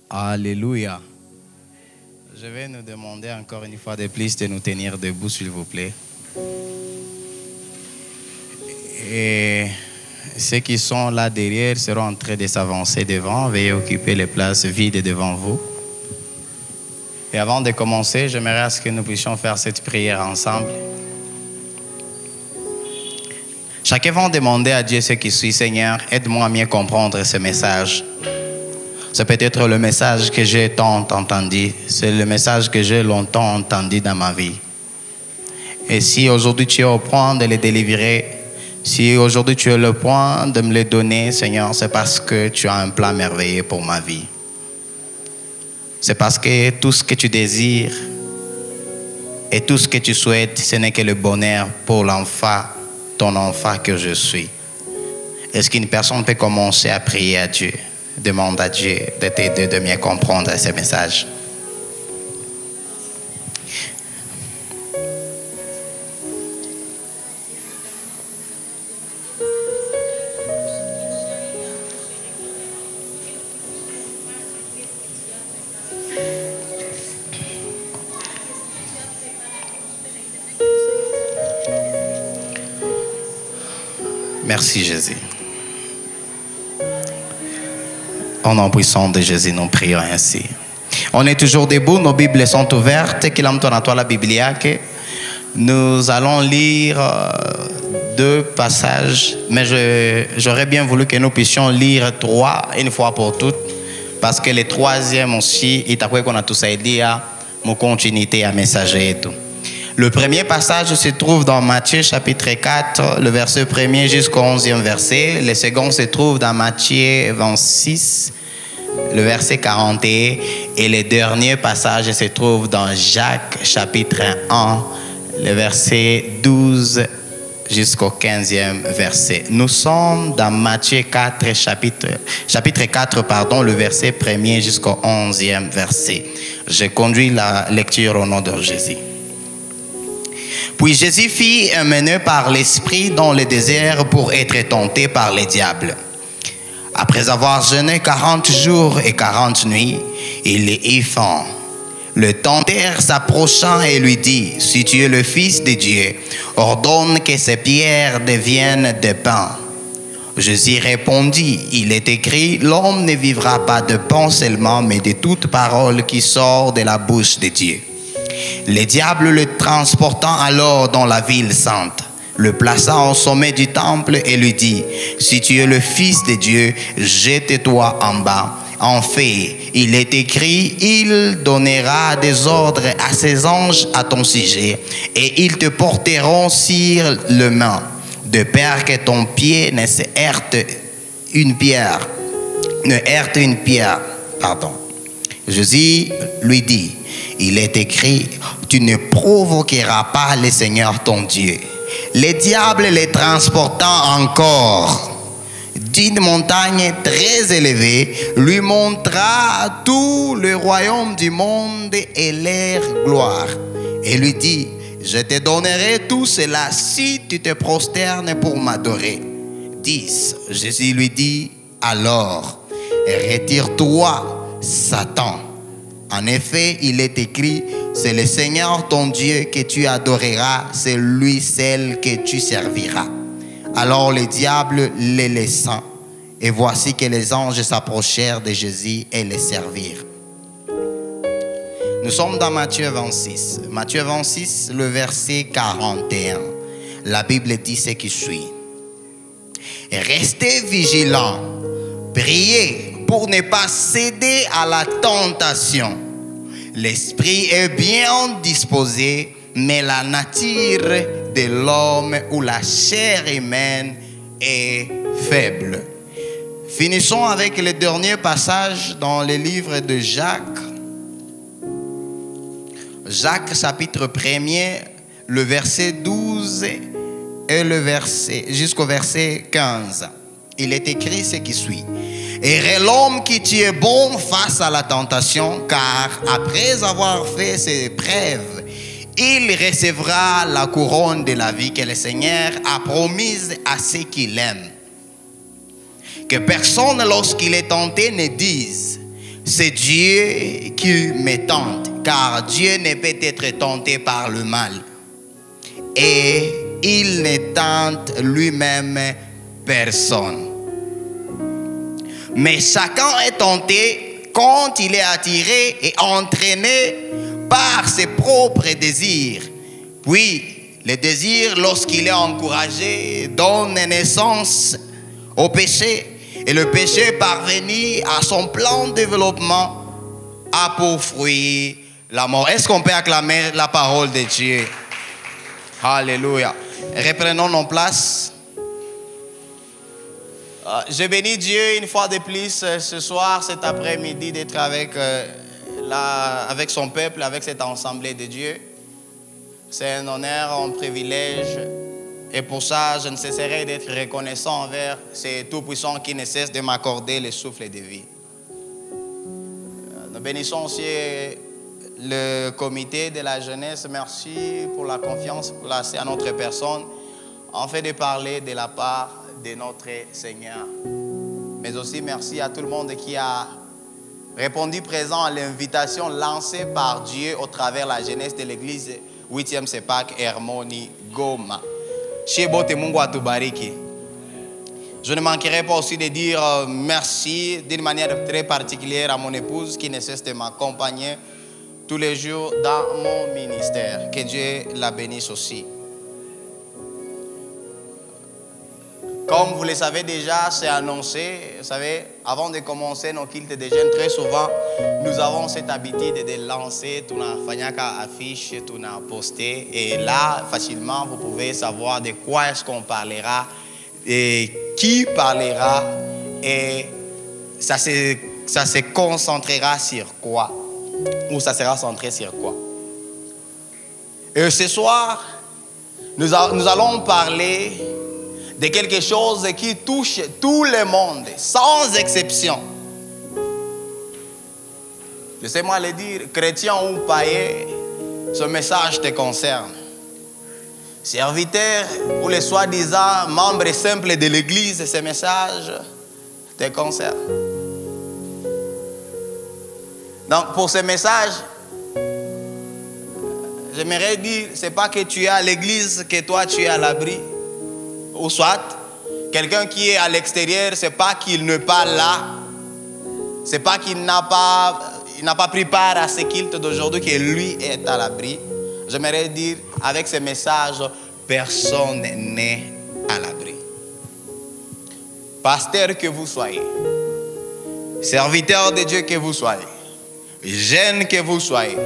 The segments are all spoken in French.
Alléluia. Je vais nous demander encore une fois de plus de nous tenir debout, s'il vous plaît. Et ceux qui sont là derrière seront en train de s'avancer devant. Veuillez occuper les places vides devant vous. Et avant de commencer, j'aimerais à ce que nous puissions faire cette prière ensemble. Chacun va demander à Dieu ce qui suit. Seigneur, aide-moi à mieux comprendre ce message. C'est peut-être le message que j'ai tant entendu. C'est le message que j'ai longtemps entendu dans ma vie. Et si aujourd'hui tu es au point de le délivrer, si aujourd'hui tu es le point de me le donner, Seigneur, c'est parce que tu as un plan merveilleux pour ma vie. C'est parce que tout ce que tu désires et tout ce que tu souhaites, ce n'est que le bonheur pour l'enfant, ton enfant que je suis. Est-ce qu'une personne peut commencer à prier à Dieu? Demande à Dieu de t'aider de mieux comprendre ce message. Merci Jésus. Au nom puissant de Jésus, nous prions ainsi. On est toujours debout, nos Bibles sont ouvertes. Nous allons lire deux passages, mais j'aurais bien voulu que nous puissions lire trois une fois pour toutes, parce que le troisième aussi, il t'a qu'on a tous aidé à mon continuité à messager et tout. Le premier passage se trouve dans Matthieu chapitre 4, le verset 1er jusqu'au 11e verset. Le second se trouve dans Matthieu 26, le verset 41. Et le dernier passage se trouve dans Jacques chapitre 1, le verset 12 jusqu'au 15e verset. Nous sommes dans Matthieu 4, chapitre 4, le verset 1er jusqu'au 11e verset. Je conduis la lecture au nom de Jésus. Puis Jésus fut emmené par l'Esprit dans le désert pour être tenté par le diable. Après avoir jeûné 40 jours et 40 nuits, il eut faim. Le tenteur s'approcha et lui dit, « Si tu es le Fils de Dieu, ordonne que ces pierres deviennent des pains. » Jésus répondit, « Il est écrit, l'homme ne vivra pas de pain seulement, mais de toute parole qui sort de la bouche de Dieu. » Le diable le transportant alors dans la ville sainte, le plaça au sommet du temple et lui dit, « Si tu es le Fils de Dieu, jette-toi en bas. En fait, il est écrit, il donnera des ordres à ses anges à ton sujet, et ils te porteront sur le main, de peur que ton pied ne se heurte une pierre. Jésus lui dit, il est écrit, tu ne provoqueras pas le Seigneur ton Dieu. Le diable les transportant encore d'une montagne très élevée, lui montra tout le royaume du monde et leur gloire. Et lui dit, je te donnerai tout cela si tu te prosternes pour m'adorer. 10. Jésus lui dit, alors, retire-toi, Satan. En effet, il est écrit, c'est le Seigneur ton Dieu que tu adoreras, c'est lui seul que tu serviras. Alors le diable les laissa, et voici que les anges s'approchèrent de Jésus et les servirent. Nous sommes dans Matthieu 26. Matthieu 26, le verset 41. La Bible dit ce qui suit. Restez vigilants, priez pour ne pas céder à la tentation. L'esprit est bien disposé, mais la nature de l'homme ou la chair humaine est faible. Finissons avec le dernier passage dans le livre de Jacques. Jacques chapitre 1er, le verset 12 et le verset jusqu'au verset 15. Il est écrit ce qui suit. Et l'homme qui tient bon face à la tentation, car après avoir fait ses preuves, il recevra la couronne de la vie que le Seigneur a promise à ceux qui l'aiment. Que personne, lorsqu'il est tenté, ne dise, c'est Dieu qui me tente, car Dieu ne peut être tenté par le mal. Et il ne tente lui-même personne. Mais chacun est tenté quand il est attiré et entraîné par ses propres désirs. Puis, le désir, lorsqu'il est encouragé, donne naissance au péché. Et le péché, parvenu à son plan de développement, a pour fruit la mort. Est-ce qu'on peut acclamer la parole de Dieu? Alléluia. Reprenons nos places. Je bénis Dieu une fois de plus ce soir, cet après-midi, d'être avec son peuple, avec cette assemblée de Dieu. C'est un honneur, un privilège. Et pour ça, je ne cesserai d'être reconnaissant envers ce Tout-Puissant qui ne cesse de m'accorder le souffle de vie. Nous bénissons aussi le comité de la jeunesse. Merci pour la confiance placée à notre personne en fait de parler de la part de notre Seigneur. Mais aussi merci à tout le monde qui a répondu présent à l'invitation lancée par Dieu au travers de la jeunesse de l'église 8e CEPAC Hermonie Goma. Je ne manquerai pas aussi de dire merci d'une manière très particulière à mon épouse qui ne cesse de m'accompagner tous les jours dans mon ministère. Que Dieu la bénisse aussi. Comme vous le savez déjà, c'est annoncé. Vous savez, avant de commencer nos cultes de jeunes, très souvent, nous avons cette habitude de lancer tout na affiche, tout na posté. Et là, facilement, vous pouvez savoir de quoi est-ce qu'on parlera et qui parlera. Et ça se concentrera sur quoi? Ou ça sera centré sur quoi? Et ce soir, nous allons parler de quelque chose qui touche tout le monde, sans exception. Laissez-moi le dire, chrétien ou païen, ce message te concerne. Serviteur ou les soi-disant membres simples de l'église, ce message te concerne. Donc, pour ce message, j'aimerais dire, ce n'est pas que tu es à l'église que toi tu es à l'abri. Ou soit, quelqu'un qui est à l'extérieur, ce n'est pas qu'il n'est pas là. Ce n'est pas qu'il n'a pas pris part à ce culte d'aujourd'hui, que lui est à l'abri. J'aimerais dire, avec ce message, personne n'est à l'abri. Pasteur que vous soyez, serviteur de Dieu que vous soyez, jeune que vous soyez,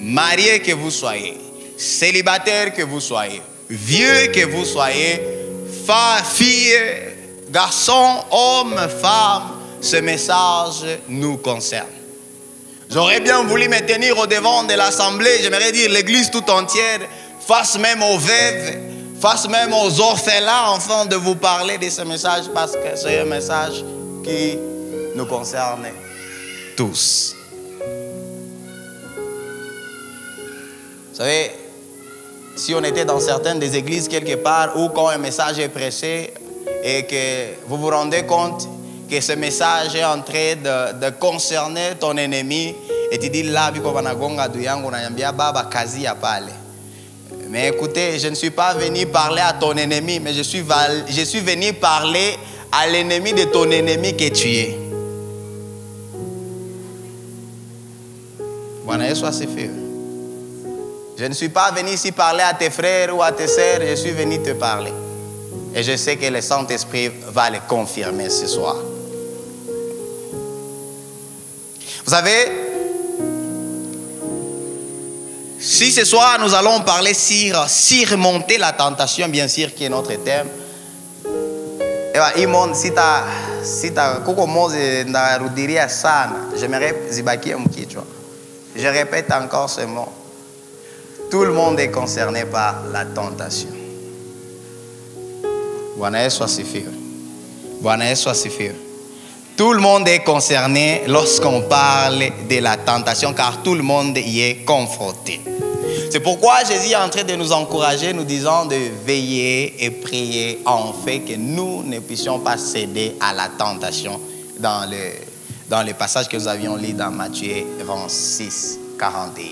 marié que vous soyez, célibataire que vous soyez, vieux que vous soyez, fille, garçon, homme, femme, ce message nous concerne. J'aurais bien voulu me tenir au devant de l'assemblée, j'aimerais dire l'église tout entière, face même aux veuves, face même aux orphelins, afin de vous parler de ce message, parce que c'est un message qui nous concerne tous. Vous savez, si on était dans certaines des églises quelque part où quand un message est prêché et que vous vous rendez compte que ce message est en train de concerner ton ennemi et tu dis là, mais écoutez, je ne suis pas venu parler à ton ennemi, mais je suis venu parler à l'ennemi de ton ennemi que tu es. Je ne suis pas venu ici parler à tes frères ou à tes sœurs, je suis venu te parler. Et je sais que le Saint-Esprit va le confirmer ce soir. Vous savez, si ce soir nous allons parler sur surmonter la tentation, bien sûr, qui est notre thème. Je répète encore ce mot. Tout le monde est concerné par la tentation. Tout le monde est concerné lorsqu'on parle de la tentation, car tout le monde y est confronté. C'est pourquoi Jésus est en train de nous encourager, nous disant de veiller et prier en fait que nous ne puissions pas céder à la tentation dans dans le passage que nous avions lu dans Matthieu 26, 41.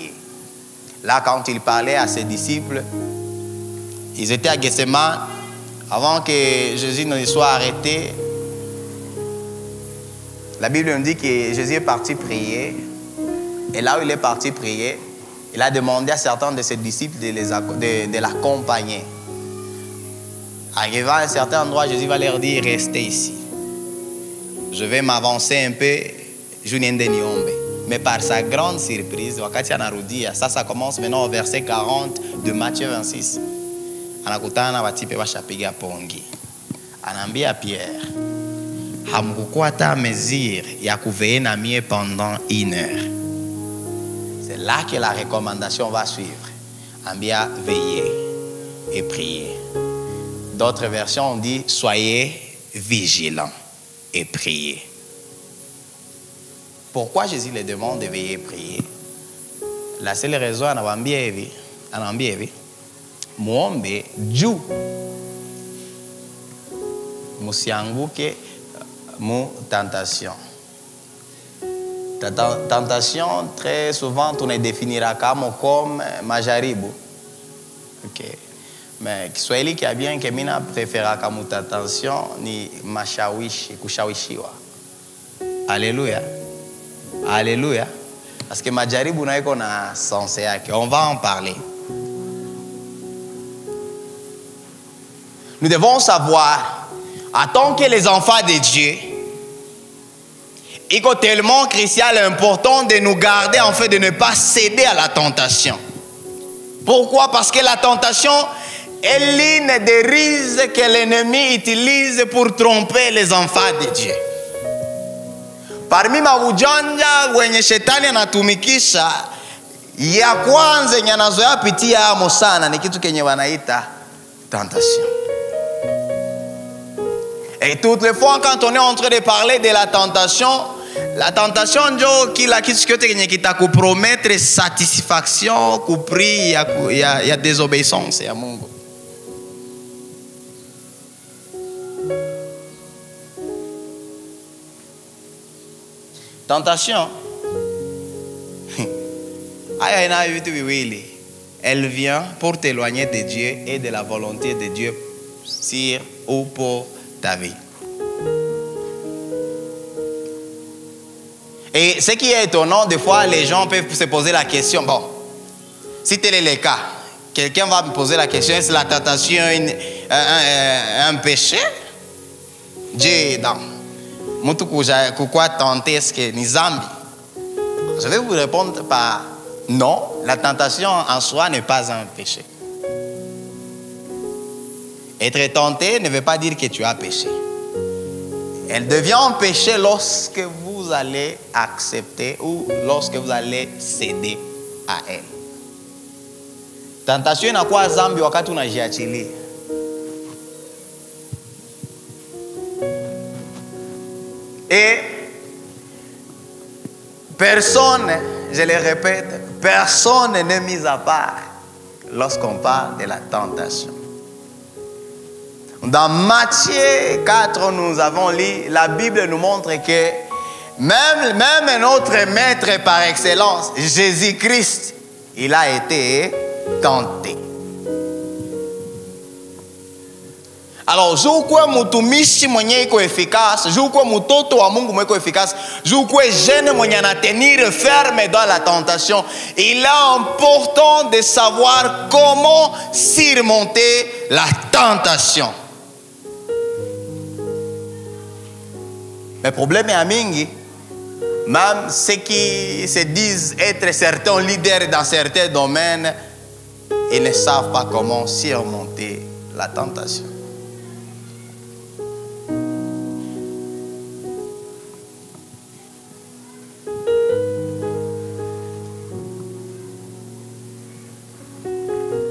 Là, quand il parlait à ses disciples, ils étaient à Gethsémane, avant que Jésus ne soit arrêté. La Bible nous dit que Jésus est parti prier. Et là où il est parti prier, il a demandé à certains de ses disciples de l'accompagner. Arrivant à un certain endroit, Jésus va leur dire, restez ici. Je vais m'avancer un peu, mais par sa grande surprise, ça commence maintenant au verset 40 de Matthieu 26. Anakutana batipe bashapiga pongi. Anaambia Pierre, hamkukuwa hata mesure ya kuveiller na mie pendant 1 heure. C'est là que la recommandation va suivre. Ambia veillez et priez. D'autres versions dit soyez vigilants et priez. Pourquoi Jésus les demande de veiller et prier? La seule raison, anambia hivi, muombe juu musianguke mu tentation. Tentation, très souvent, on les définira comme majaribu. Ok. Mais Kiswahili qui a bien que mina préféra comme tentation ni mashawishi, kushawishiwa. Alléluia. Alléluia. Parce que majaribu na iko na sens yake. On va en parler. Nous devons savoir, en tant que les enfants de Dieu, il est tellement crucial et important de nous garder, en fait, de ne pas céder à la tentation. Pourquoi? Parce que la tentation est l'une des ruses que l'ennemi utilise pour tromper les enfants de Dieu. Parmi maujanja wenye shetani anatumikisha, ya kwanza yenye anazoea pitia amo sana ni kitu kenye wanaita tentation. Et toutes les fois quand on est en train de parler de la tentation ndio kila kitu chote kenye kitakupromettre satisfaction kupri ya désobéissance ya Mungu. Tentation, elle vient pour t'éloigner de Dieu et de la volonté de Dieu sur ou pour ta vie. Et ce qui est étonnant, des fois, les gens peuvent se poser la question, bon, si tel est le cas, quelqu'un va me poser la question, est-ce la tentation un péché? Dieu, non. Pourquoi tenter est-ce que ni zambi? Je vais vous répondre par non, la tentation en soi n'est pas un péché. Être tenté ne veut pas dire que tu as péché. Elle devient un péché lorsque vous allez accepter ou lorsque vous allez céder à elle. Tentation inakuwa zambi wakati unajiachilia. Et personne, je le répète, personne n'est mis à part lorsqu'on parle de la tentation. Dans Matthieu 4, nous avons lu, la Bible nous montre que même notre maître par excellence, Jésus-Christ, il a été tenté. Alors, jukwe mutumishi mwenye iko efficace, jukwe mutoto wa Mungu mwenye iko efficace, jukwe jeune mwenye anatenir ferme dans la tentation, il est important de savoir comment surmonter la tentation. Mais le problème est à mingi, même ceux qui se disent être certains leaders dans certains domaines, ils ne savent pas comment surmonter la tentation.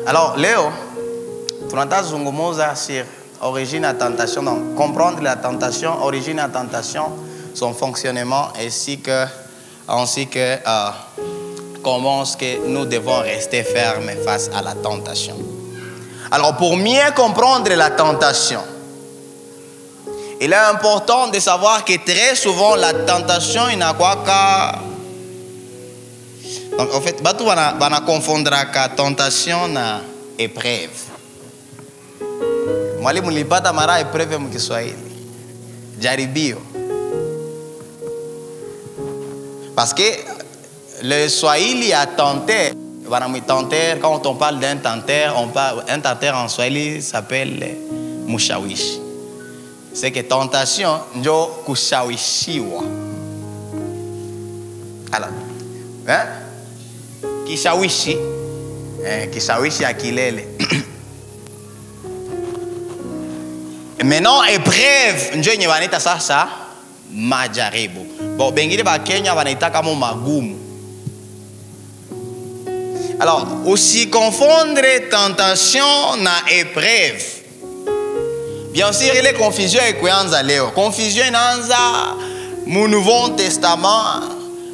Alors, Léo, tunataka zungumuza sur origine à tentation, donc comprendre la tentation, origine à tentation, son fonctionnement, ainsi que comment est-ce que nous devons rester fermes face à la tentation. Alors, pour mieux comprendre la tentation, il est important de savoir que très souvent la tentation il n'a quoi qu'à. Donc en fait, batu bana confondra ka tentation na épreuve. Mwalimu nilipata mara épreuve mkiswahili. Jaribio. Parce que le Swahili a tenté, quand on parle d'un tenteur, un tenteur en Swahili s'appelle mushawishi. C'est que tentation, njo kushawishiwa. Alors, hein? Kishawishi, kishawishi akilele. Maintenant, épreuve, njo nye wanita sasa majaribu. Bon, bengine ba Kenya wanita kama magumu. Alors, aussi confondre tentation na épreuve. Bien sûr, il y a confusion avec leo. Confusion inaanza mu Nouveau Testament.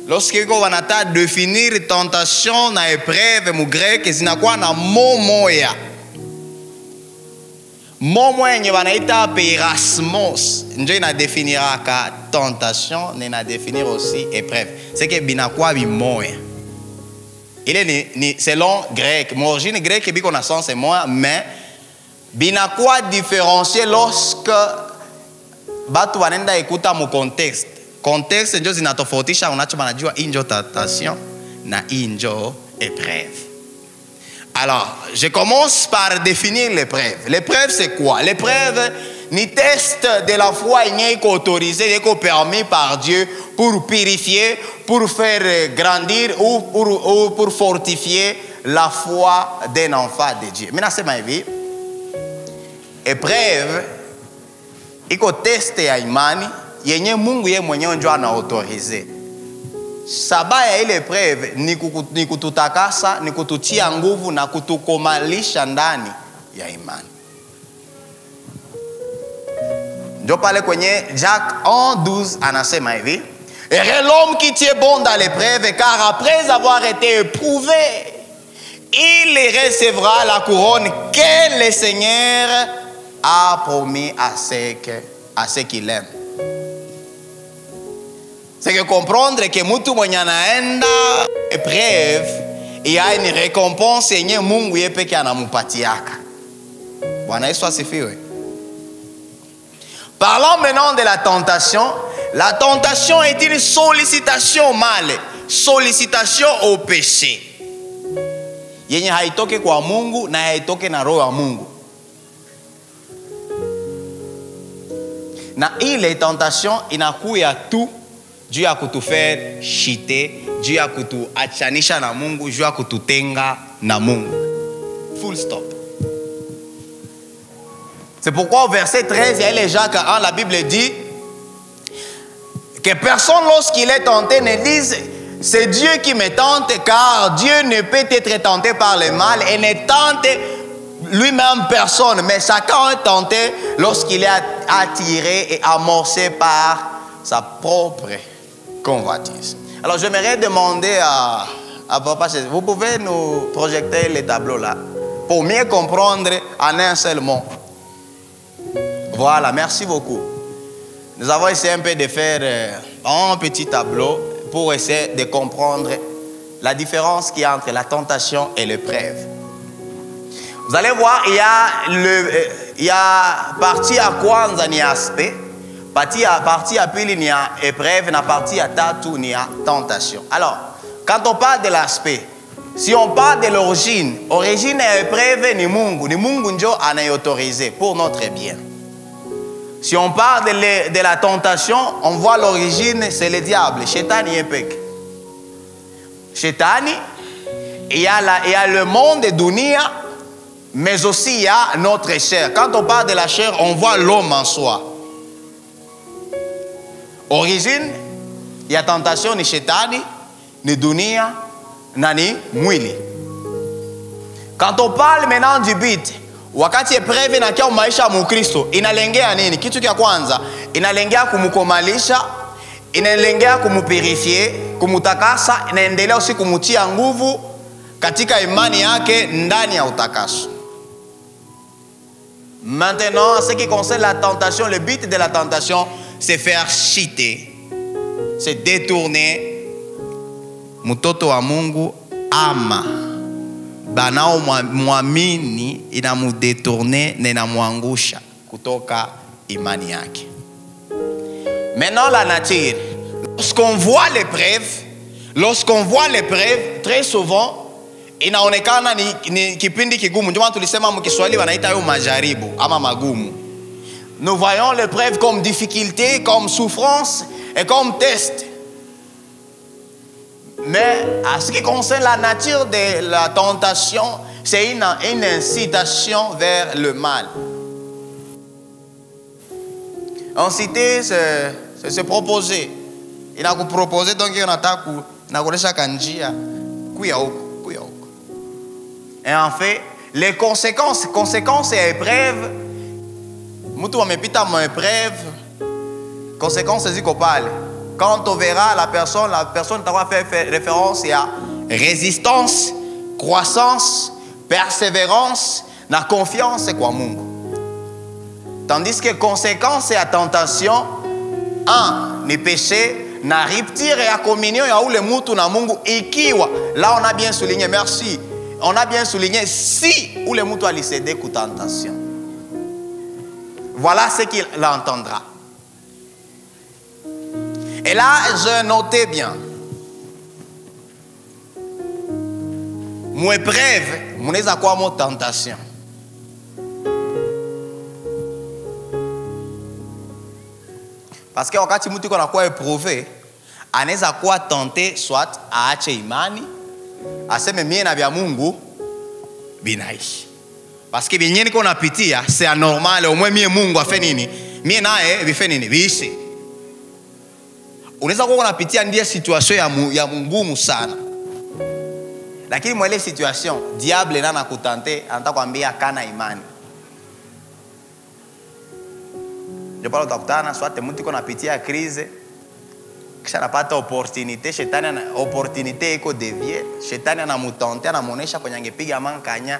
Lorsque on va définir tentation na épreuve mu grec, zinakuwa na momoya. Momoya yenye wanaita perasmos. Njo ina definira ka tentation, na définir aussi épreuve. C'est que binakuwa bimoya. Il est selon grec. Mon origine grecque, bien qu'on a sens c'est moi, mais bina quoi différencier lorsque batu wanenda ekuta mu contexte. Contexte ndio zinatofautisha unacho banajua injo tentation na injo épreuve. Alors, je commence par définir l'épreuve. L'épreuve c'est quoi? L'épreuve ni test de la foi n'est qu'autorisé, n'est permis par Dieu pour purifier, pour faire grandir ou pour fortifier la foi d'un enfant de Dieu. Maintenant, c'est ma vie. Épreuve, iko test ya imani, yenye Mungu ye mwenyewe ndio anaautorize. Saba ya ile épreuve ni kututakasa, ni kututia nguvu na kutukomalisha ndani ya imani. Ndio pale kwenye Jacques 1:12 anasema hivi, heureux l'homme qui tient bon dans l'épreuve, car après avoir été éprouvé, il recevra la couronne que le Seigneur a promis à ceux qui l'aiment. C'est que comprendre que mutu mwenye anaenda épreuve, il y a une récompense yenye Mungu yeye peke anamupatiaka. Bwana Yesu asifiwe. Parlons maintenant de la tentation. La tentation est une sollicitation mal, sollicitation au péché. Yenye haitoke kwa Mungu na haitoke na roho ya Mungu. Na ile tentation inakuya tu juu ya kutufaire chiter, juu ya kutuachanisha na Mungu, juu ya kututenga na Mungu. Full stop. C'est pourquoi au verset 13, il y a Jacques 1, la Bible dit que personne lorsqu'il est tenté ne dise c'est Dieu qui me tente, car Dieu ne peut être tenté par le mal et ne tente lui-même personne, mais chacun est tenté lorsqu'il est attiré et amorcé par sa propre convoitise. Alors j'aimerais demander à Papa, vous pouvez nous projeter les tableaux là pour mieux comprendre en un seul mot. Voilà, merci beaucoup. Nous avons essayé un peu de faire un petit tableau pour essayer de comprendre la différence qu'il y a entre la tentation et l'épreuve. Vous allez voir, il y a partie à kwanza ni aspect, partie à pili ni a épreuve, na partie à tatu ni a tentation. Alors, quand on parle de l'aspect, si on parle de l'origine, origine et épreuve ni Mungu njo anayotorisé pour notre bien. Si on parle de la tentation, on voit l'origine, c'est le diable. Shetani yepek. Shetani, il y a le monde de dunia, mais aussi il y a notre chair. Quand on parle de la chair, on voit l'homme en soi. Origine, il y a tentation ni Shetani, ni dunia, nani mwili. Quand on parle maintenant du but, wakati épreuve inakia maisha ya Mkristo inalengea nini? Kitu kia kwanza inalengea kumkomalisha, inalengea kumupurifie, kumutakasa, inaendelea usi kumutia nguvu katika imani yake ndani ya utakaso. Maintenant, en ce qui concerne la tentation, le but de la tentation, c'est faire chiter, c'est détourner mtoto wa Mungu ama banao muamini inamudetourner na inamwangusha kutoka imani yake. Maintenant la nature, lorsqu'on voit l'épreuve, très souvent inaonekana ni kipindi kigumu. Ndio maana tulisema mkiswahili wanaita hayo majaribu ama magumu. Nous voyons l'épreuve comme difficulté, comme souffrance et comme test. Mais à ce qui concerne la nature de la tentation, c'est une incitation vers le mal. Inciter, c'est se proposer. Il a proposé donc on attaque na kuonesha kanjia kuya huko. Et en fait, les conséquences et épreuves, mtu amepita mon épreuve, conséquences ziko pale. Quand on verra la personne va faire référence à résistance, croissance, persévérance, na confiance kwa Mungu. Tandis que conséquences et tentation, ni péché, na rupture et communion ya ule mutu na Mungu ikiwa. Là on a bien souligné, merci. On a bien souligné si ule mutu alisede ku tentation. Voilà ce qu'il entendra. Et là, je notais bien. Mon épreuve, mon quoi mon tentation. Parce que wakati mtu qu'on a quoi éprouvé, anaweza quoi tenter soit aache imani, aseme mie na vya Mungu binaishi. Parce que bien qu'on a pitia, c'est anormal, au moins mie Mungu a fait nini, mie nae bife nini, biishi. Unaweza kuwa unapitia ndia situation ya ngumu sana. Lakini mwele situation, diable na nakutante, anataka kuambia kana imani. Ndio pale utakutana swate mtu iko napitia crise, kisha anapata opportunité, shetani ana opportunité iko dévier, shetani anamutante, anamuonesha kwenye angepiga mankanya,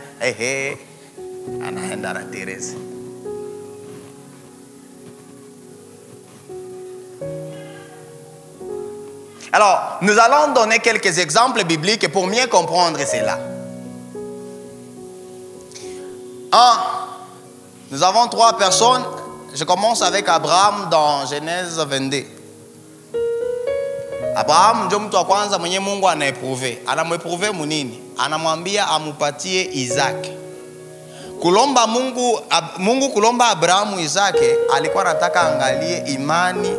anaenda na Teresa. Alors, nous allons donner quelques exemples bibliques pour mieux comprendre cela. 1. Nous avons 3 personnes. Je commence avec Abraham dans Genèse 22. Abraham ndio mtu wa kwanza mwenye Mungu anaeprouve. Anameprouve munini? Anamwambia amupatie Isaac. Kulomba Mungu kulomba Abrahamu Isaac, alikuwa anataka angalie imani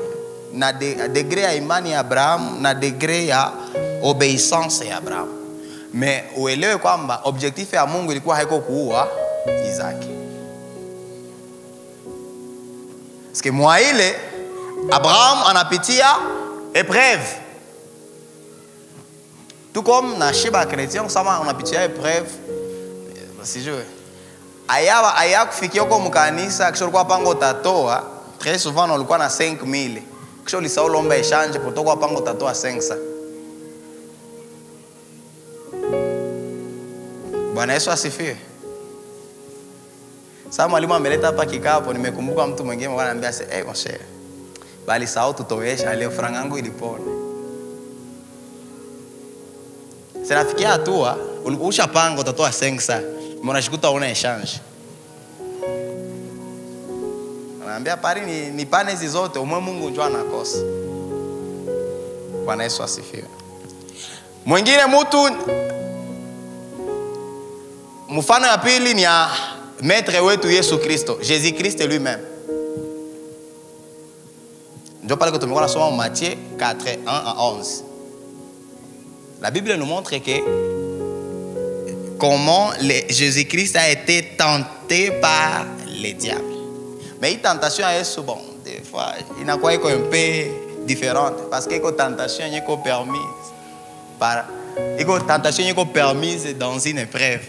na degré ya imani ya Abraham na degré ya obéissance ya Abraham. Mais uelewe kwamba objectif ya Mungu ilikuwa haiko kuua Isaac. Parce que moi ile Abraham anapitia épreuve. Tout comme na chez ba chrétien sama unapitia épreuve. Si je aya kufikia huko mkanisa kisha ulikuwa pango tatoa, très souvent ulikuwa na 5000. Kisha ulisahau lomba exchange kutoka pango tatoa 500. Bwana Yesu asifiwe. Sasa mwalimu ameleta hapa kikapo, nimekumbuka mtu mwingine ananiambia mon cher, bali sahau tutoesha leo franga yangu ilipona. Sasa nafikia hatua ulikusha pango utatoa 500, unashikuta una exchange. Ananiambia pari ni pane hizi zote umwe Mungu njoo anakosa. Bwana Yesu asifiwe. Mwingine mtu mfano ya pili ni ya maître wetu Yesu Kristo, Jésus Christ lui-même. Ndio pale que tumekuwa nasoma Matthieu 4, 1 à 11. La Bible nous montre que comment Jésus-Christ a été tenté par les diables. Mais une tentation à Yesu, bon, des fois, il n'a quoi un peu différente. Parce que la tentation est permise. La tentation est permise dans une épreuve.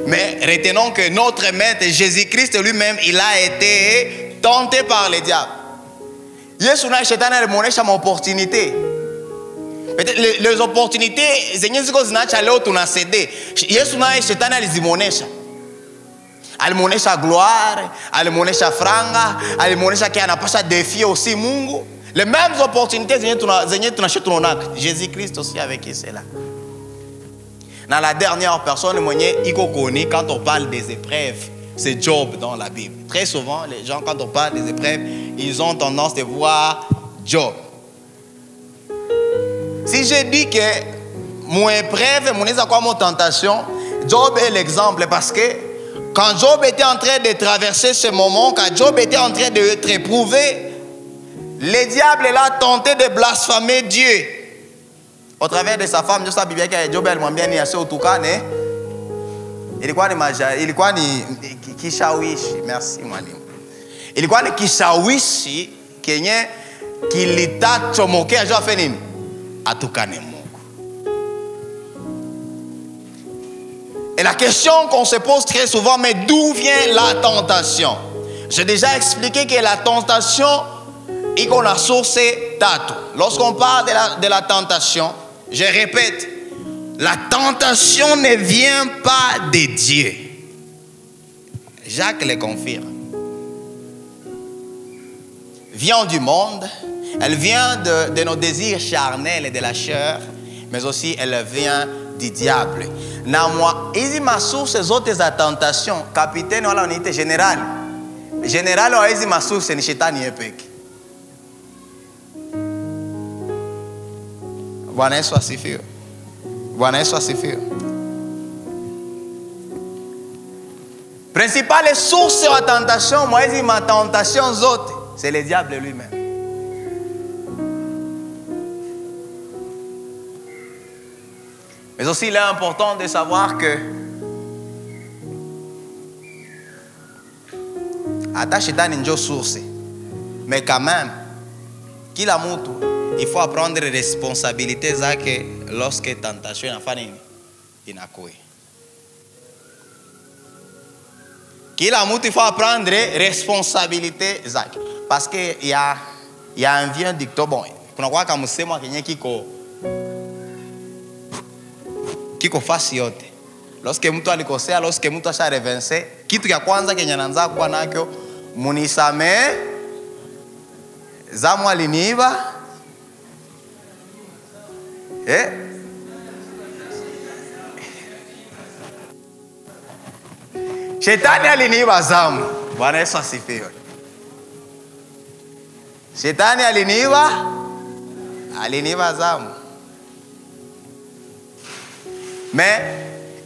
Mais retenons que notre maître Jésus-Christ lui-même, il a été tenté par les diables. Yesu na shetani alimuonesha opportunité. Peut-être les opportunités zenye ziko zinaacha leo tunasede. Yesu na shetani alizimuonesha. alimuonesha gloire, alimuonesha franga, alimuonesha que anapasha défier aussi Mungu. Les mêmes opportunités zenye tunashitunaona. Jésus-Christ aussi avec cela. Dans la dernière personne mwenye iko koni quand on parle des épreuves, c'est Job dans la Bible. Très souvent les gens quand on parle des épreuves, ils ont tendance de voir Job. Si je dis que mon épreuve, mon tentation, Job est l'exemple parce que quand Job était en train de traverser ce moment, quand Job était en train d'être éprouvé, le diable l'a tenté de blasphémer Dieu. Au travers de sa femme, Job alimwambia ni assez utukane. Ilikuwa ni kishawishi, merci mwalimu. Ilikuwa ni kishawishi kenye kilitachomokea Job afanye nini? Atukane Mungu. Et la question qu'on se pose très souvent, mais d'où vient la tentation? J'ai déjà expliqué que la tentation est qu'on a source tatu. Lorsqu'on parle de la tentation, je répète, la tentation ne vient pas de Dieu. Jacques le confirme. Vient du monde, elle vient de nos désirs charnels et de la chair, mais aussi elle vient du diable. Na moi, ici ma source des autres tentations, capitaine wala on était général. Général wa ici ma source ni shetani yepeke. Bwana Yesu asifiwe. Bwana Yesu asifiwe. Principale source de tentation, moi ici ma tentation zote, c'est le diable lui-même. Mais aussi, il est important de savoir que hata shetani njo source. Mais quand même, kila mutu, il faut prendre les responsabilités zake lorsque tentation inafanya nini? Inakuwa. Kila mutu, il faut prendre responsabilités zake. Parce que il y a un vieux dicton, bon, kuna kwa kama msemo kenye kiko fasi yote. Lorsque mtu alikosea, lorsque mtu asha revense, kitu ya kwanza kenye anaanza kuwa nakyo, munisamee, zamu aliniiba. Shetani aliniiba zamu. Bwana Yesu asifiwe. Shetani aliniiba zamu. Mais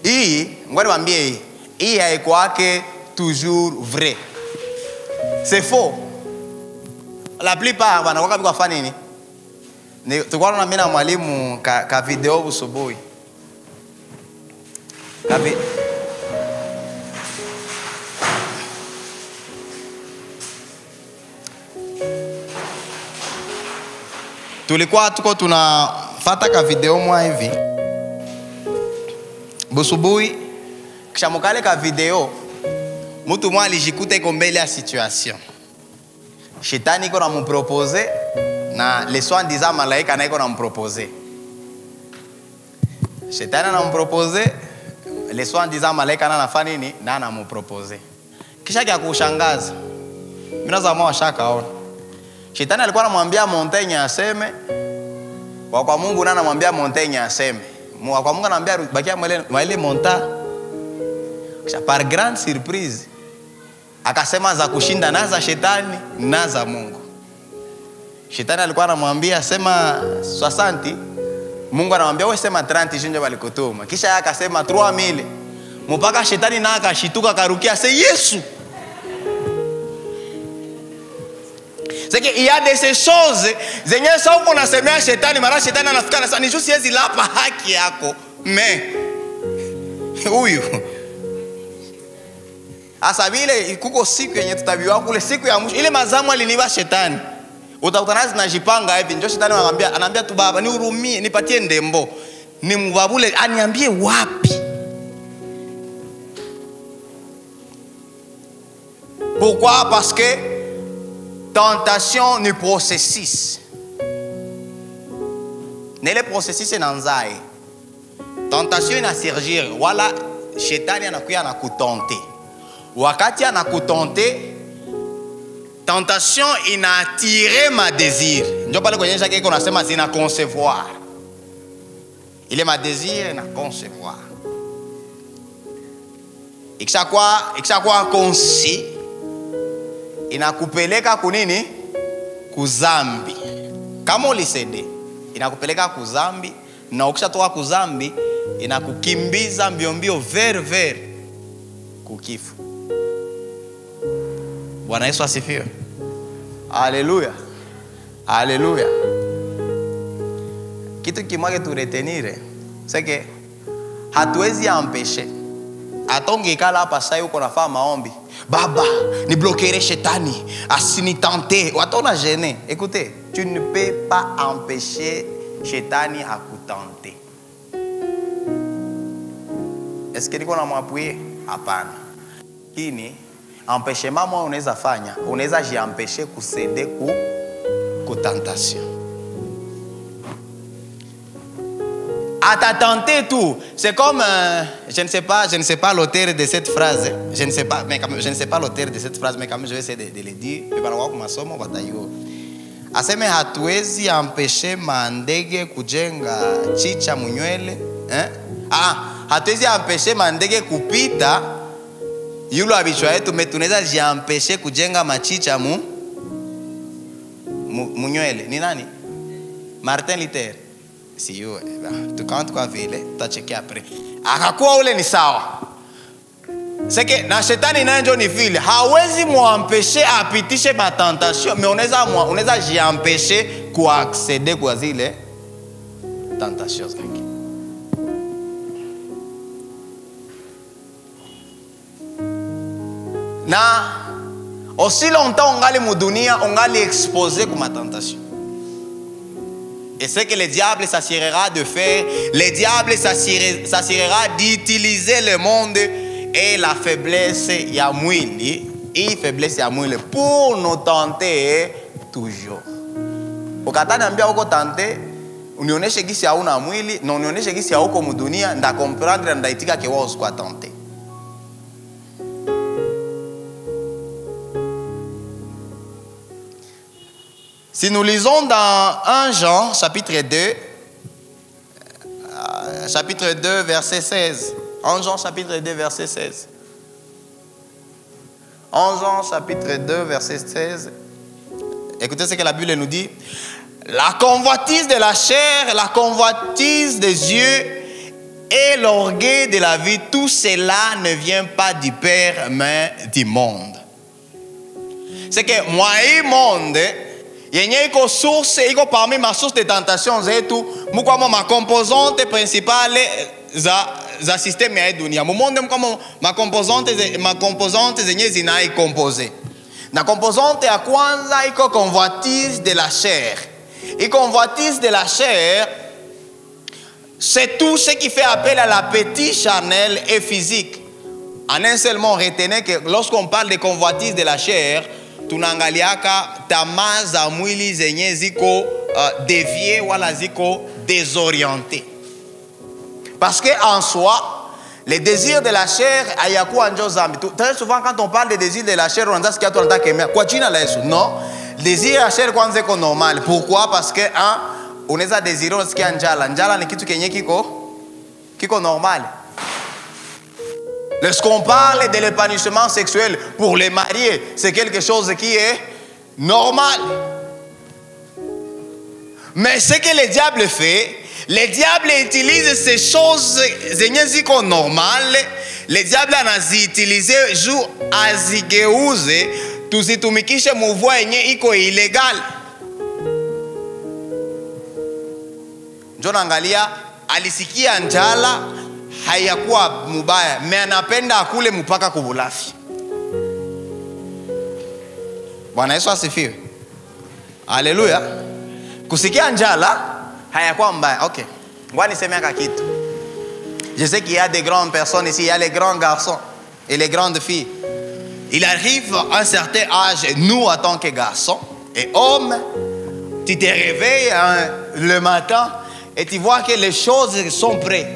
hii, ngoja niwaambie hii haikuwake toujours vrai. C'est faux. La plupart wanakuwa kwa fani nini? Tulikuwa na mimi na mwalimu ka video usubuhi. Tulikuwa tuko tunafuata ka video mwa hivi. Busubuhi kisha mukale ka video mtu mwa alijikuta iko mbele ya situation. Shetani iko na mupropose na le soi-disant malaika na iko na mupropose. Shetani na mupropose, le soi-disant malaika na nafanya nini? Na anamupropose. Kisha kia kushangaza. Mimi naza mwa shaka ona. Shetani alikuwa anamwambia montagne aseme, kwa Mungu na anamwambia montagne aseme. Kwa Mungu anamwambia bakia mwele monta. Kisha par grande surprise akasema za kushinda na za shetani na za Mungu. Shetani alikuwa anamwambia sema 60, Mungu anamwambia wewe sema 30 jinja walikutuma. Kisha yeye akasema 3000. Mpaka shetani na akashituka karukia se Yesu. C'est qu'il y a de ces choses zenye sasa uko unasemea shetani mara shetani anafika na ni juste hizi lapa haki yako mais huyu asa vile kuko siku yenye tutabiwa kule siku ya mwisho ile mazamu aliniba shetani utakutana zinajipanga hivi ndio shetani anaambia tu baba nihurumie nipatie ndembo nimubabule aniambie wapi. Pourquoi? Parce que tentation ni processus. Nele processus nanzai. Tentation ina surgir. Wala shetani anakuya na kutente. wakati anakutente, tentation inaatire ma désir. Ndio pale kwenye shaka iko nasema zina concevoir. Ile ma désir na concevoir. Ikishakuwa konsi, inakupeleka kunini? Kuzambi. Kama ulisede, inakupeleka kuzambi, na ukishatoka kuzambi inakukimbiza mbio vers kukifu. Bwana Yesu asifiwe. Haleluya. Haleluya. Kitu kimoja tu retenir, c'est que hatuwezi empêcher. Atongekala hapa sasa uko nafanya maombi. Baba, ni bloquer shetani, asinitenter. Watona gêner. Écoutez, tu ne peux pas empêcher shetani à kutenter. Est-ce que niko na m'appuyer? Hapana. Kini empêchement moi unaweza fanya, unaweza jiempêcher kusede ku tentation. À ta tenter tout. C'est comme, je ne sais pas l'auteur de cette phrase. Je ne sais pas l'auteur de cette phrase, mais quand même je vais essayer de le dire. Aseme hatuwezi empêcher mandege kujenga chicha munywele. Hatuwezi empêcher mandege kupita yulo abichwa yetu, mais tunaweza jiempêcher kujenga machicha munywele. Ni nani? Martin Luther. Si yo, tukant kwa vile, tutacheki après. Akakuwa ule ni sawa. C'est que na shetani naye ndio ni vile. Hawezi muempêcher apitishe ma tentation, mais unaweza jiempêcher kuaccéder kwa zile tentation zake. Na aussi longtemps ongali mudunia, ongali exposé kwa ma tentation. Et ce que le diable s'assurera de faire, le diable s'assurera d'utiliser le monde et la faiblesse ya mwili, et faiblesse ya mwili pour nous tenter toujours. Ukatana ambia uko tenter, unionyeshe gisi hauna mwili, na unionyeshe gisi hauko mudunia, nda comprendre nda itika ke wao usikwa tenter. Si nous lisons dans 1 Jean, chapitre 2, verset 16. 1 Jean, chapitre 2, verset 16. 1 Jean, chapitre 2, verset 16. Écoutez ce que la Bible nous dit. La convoitise de la chair, la convoitise des yeux et l'orgueil de la vie, tout cela ne vient pas du Père, mais du monde. C'est que moi, le monde, yenye iko source, iko parmi ma source de tentation zetu, mukwa ma composante principale za système ya dunia. Mumonde mukwa ma composante zenye zinai composé. Na composante ya kwanza iko convoitise de la chair. Et convoitise de la chair, c'est tout ce qui fait appel à l'appétit charnel et physique. En un seul mot, retenez que lorsqu'on parle de convoitise de la chair, tunangaliaka tamaa za mwili zenye ziko dévié wala ziko désorienté. Parce que en soi, les désirs de la chair ayakuwa njo zambi. Très souvent quand on parle des désirs de la chair, on a ce qu'il y a tout le temps kemea. Kwa jina la Yesu? Non. Désir de la chair kwanza iko normal. Pourquoi? Parce que unaweza désir unasikia njala. Njala ni kitu kenye kiko normal. Lorsqu'on parle de l'épanouissement sexuel pour les mariés, c'est quelque chose qui est normal. Mais ce que le diable fait, le diable utilise ces choses normales. Le diable anaziutilize juu azigeuze tuzitumikishe muvua yenye iko illegal. Njona angalia, alisikia njala, hayakuwa mubaya, me anapenda akule mpaka kubulafi. Bwana Yesu asifiwe. Haleluya. Kusikia njala hayakuwa mbaya. Okay. Ngoja niseme aka kitu. Je sais qu'il y a des grandes personnes ici, il y a les grands garçons et les grandes filles. Il arrive à un certain âge, nous en tant que garçons et hommes, tu te réveilles le matin et tu vois que les choses sont prêtes.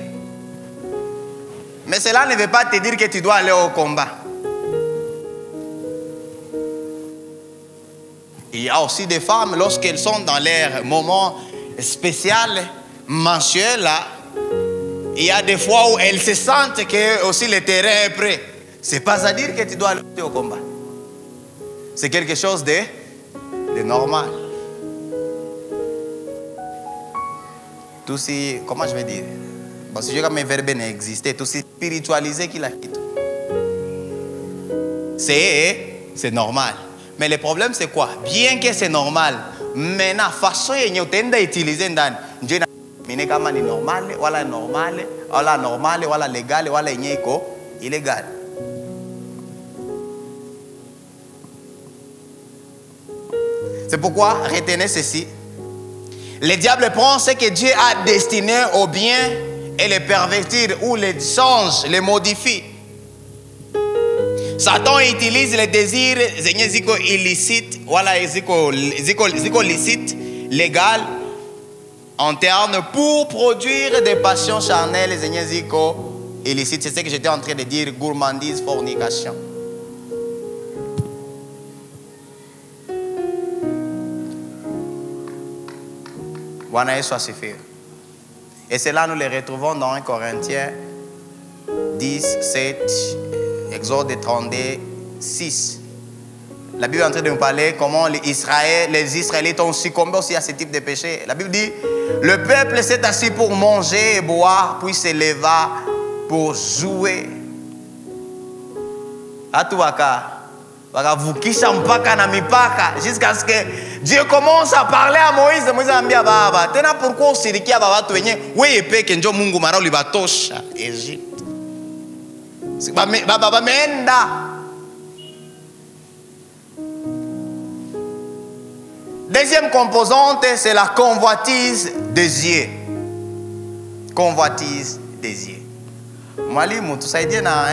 Mais cela ne veut pas te dire que tu dois aller au combat. Il y a aussi des femmes, lorsqu'elles sont dans leur moment spécial, mensuel, là, il y a des fois où elles se sentent que aussi le terrain est prêt. Ce n'est pas à dire que tu dois aller au combat. C'est quelque chose de normal. Tout si, comment je vais dire? Parce que comme mes verbes n'existaient, tout si spiritualisé qu'il a quitté. C'est normal. Mais le problème c'est quoi? Bien que c'est normal, mais la façon dont on a utilisé dans Dieu n'a pas ni normal, voilà normal, voilà normal, voilà légal, voilà illégal. C'est pourquoi retenez ceci. Le diable prend ce que Dieu a destiné au bien et le pervertir ou le change, le modifie. Satan utilise les désirs illicites, voilà, licite, légal, interne, pour produire des passions charnelles, illicites. C'est ce que j'étais en train de dire, gourmandise, fornication. Bwana Yesu asifiwe. Et cela, nous les retrouvons dans 1 Corinthiens 10, 7, Exode 32, 6. La Bible est en train de nous parler comment les Israélites ont succombé aussi à ce type de péché. La Bible dit, le peuple s'est assis pour manger et boire, puis se leva pour jouer. Atuwaka. Jusqu'à ce que Dieu commence à parler à Moïse. Moïse a dit, pourquoi Siriki a baba tuenye, oui et pe kenjo Mungu mara li batosha Égypte. C'est pas baba menda. Deuxième composante, c'est la convoitise des yeux. Convoitise des yeux. Mwalimu, tout ça dit dans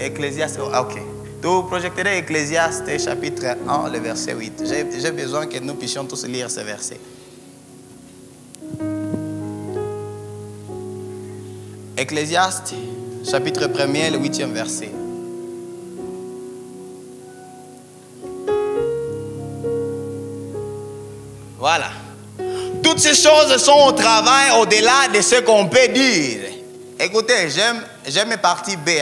Ecclésiaste. Ok. Nous projeterons Ecclésiaste chapitre 1, le verset 8. J'ai besoin que nous puissions tous lire ce verset. Ecclésiaste chapitre 1er, le 8e verset. Voilà. Toutes ces choses sont au travail au-delà de ce qu'on peut dire. Écoutez, j'aime la partie B.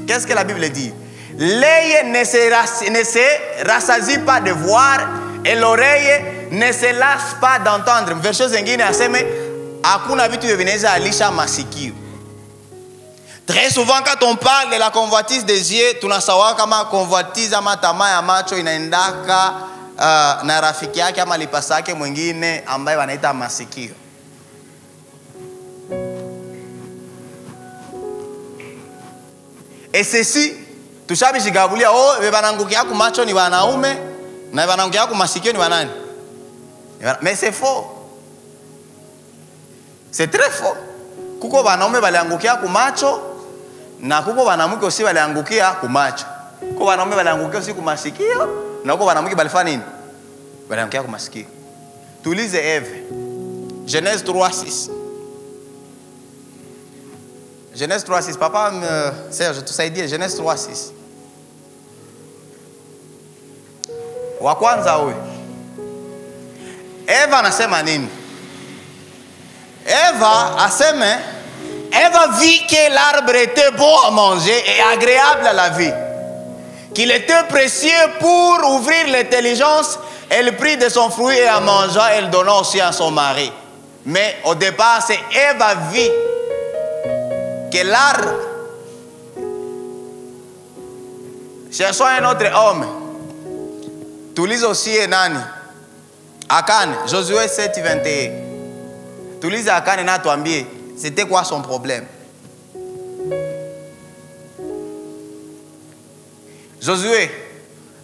Qu'est-ce que la Bible dit? L'œil ne se rassasie pas de voir et l'oreille ne se lasse pas d'entendre. Verset zingine aseme hakuna vitu vinaweza alisha masikio. Très souvent quand on parle de la convoitise des yeux, tunasawa kama convoitise ama tamaa ya macho inaendaka na rafiki yake ama lipasa yake mwingine ambaye wanaita masikio. Et ceci tushabishigabulia banangukia ku macho ni wanaume na banangukia ku masikio ni wanani? Mais c'est faux. C'est très faux. Kuko wanaume baliangukia ku macho na kuko wanamke aussi baliangukia ku macho. Kuko wanaume baliangukia aussi ku masikio na kuko wanamke balifanya nini? Baliangukia ku masikio. Tulize Eve. Genèse 3:6. Genèse 3:6. Papa, Serge, tout ça dit Genèse 3:6. Wa kwanza huyu. Eva anasema nini? Eva vit que l'arbre était bon à manger et agréable à la vue, qu'il était précieux pour ouvrir l'intelligence. Elle prit de son fruit et en mangeant, elle donna aussi à son mari. Mais au départ, c'est Eva vit que l'arbre. Cherchons un autre homme. Tu lis aussi nani? Akan, Josué 7:21. Tu lis Akan et Natuambie. C'était quoi son problème? Josué.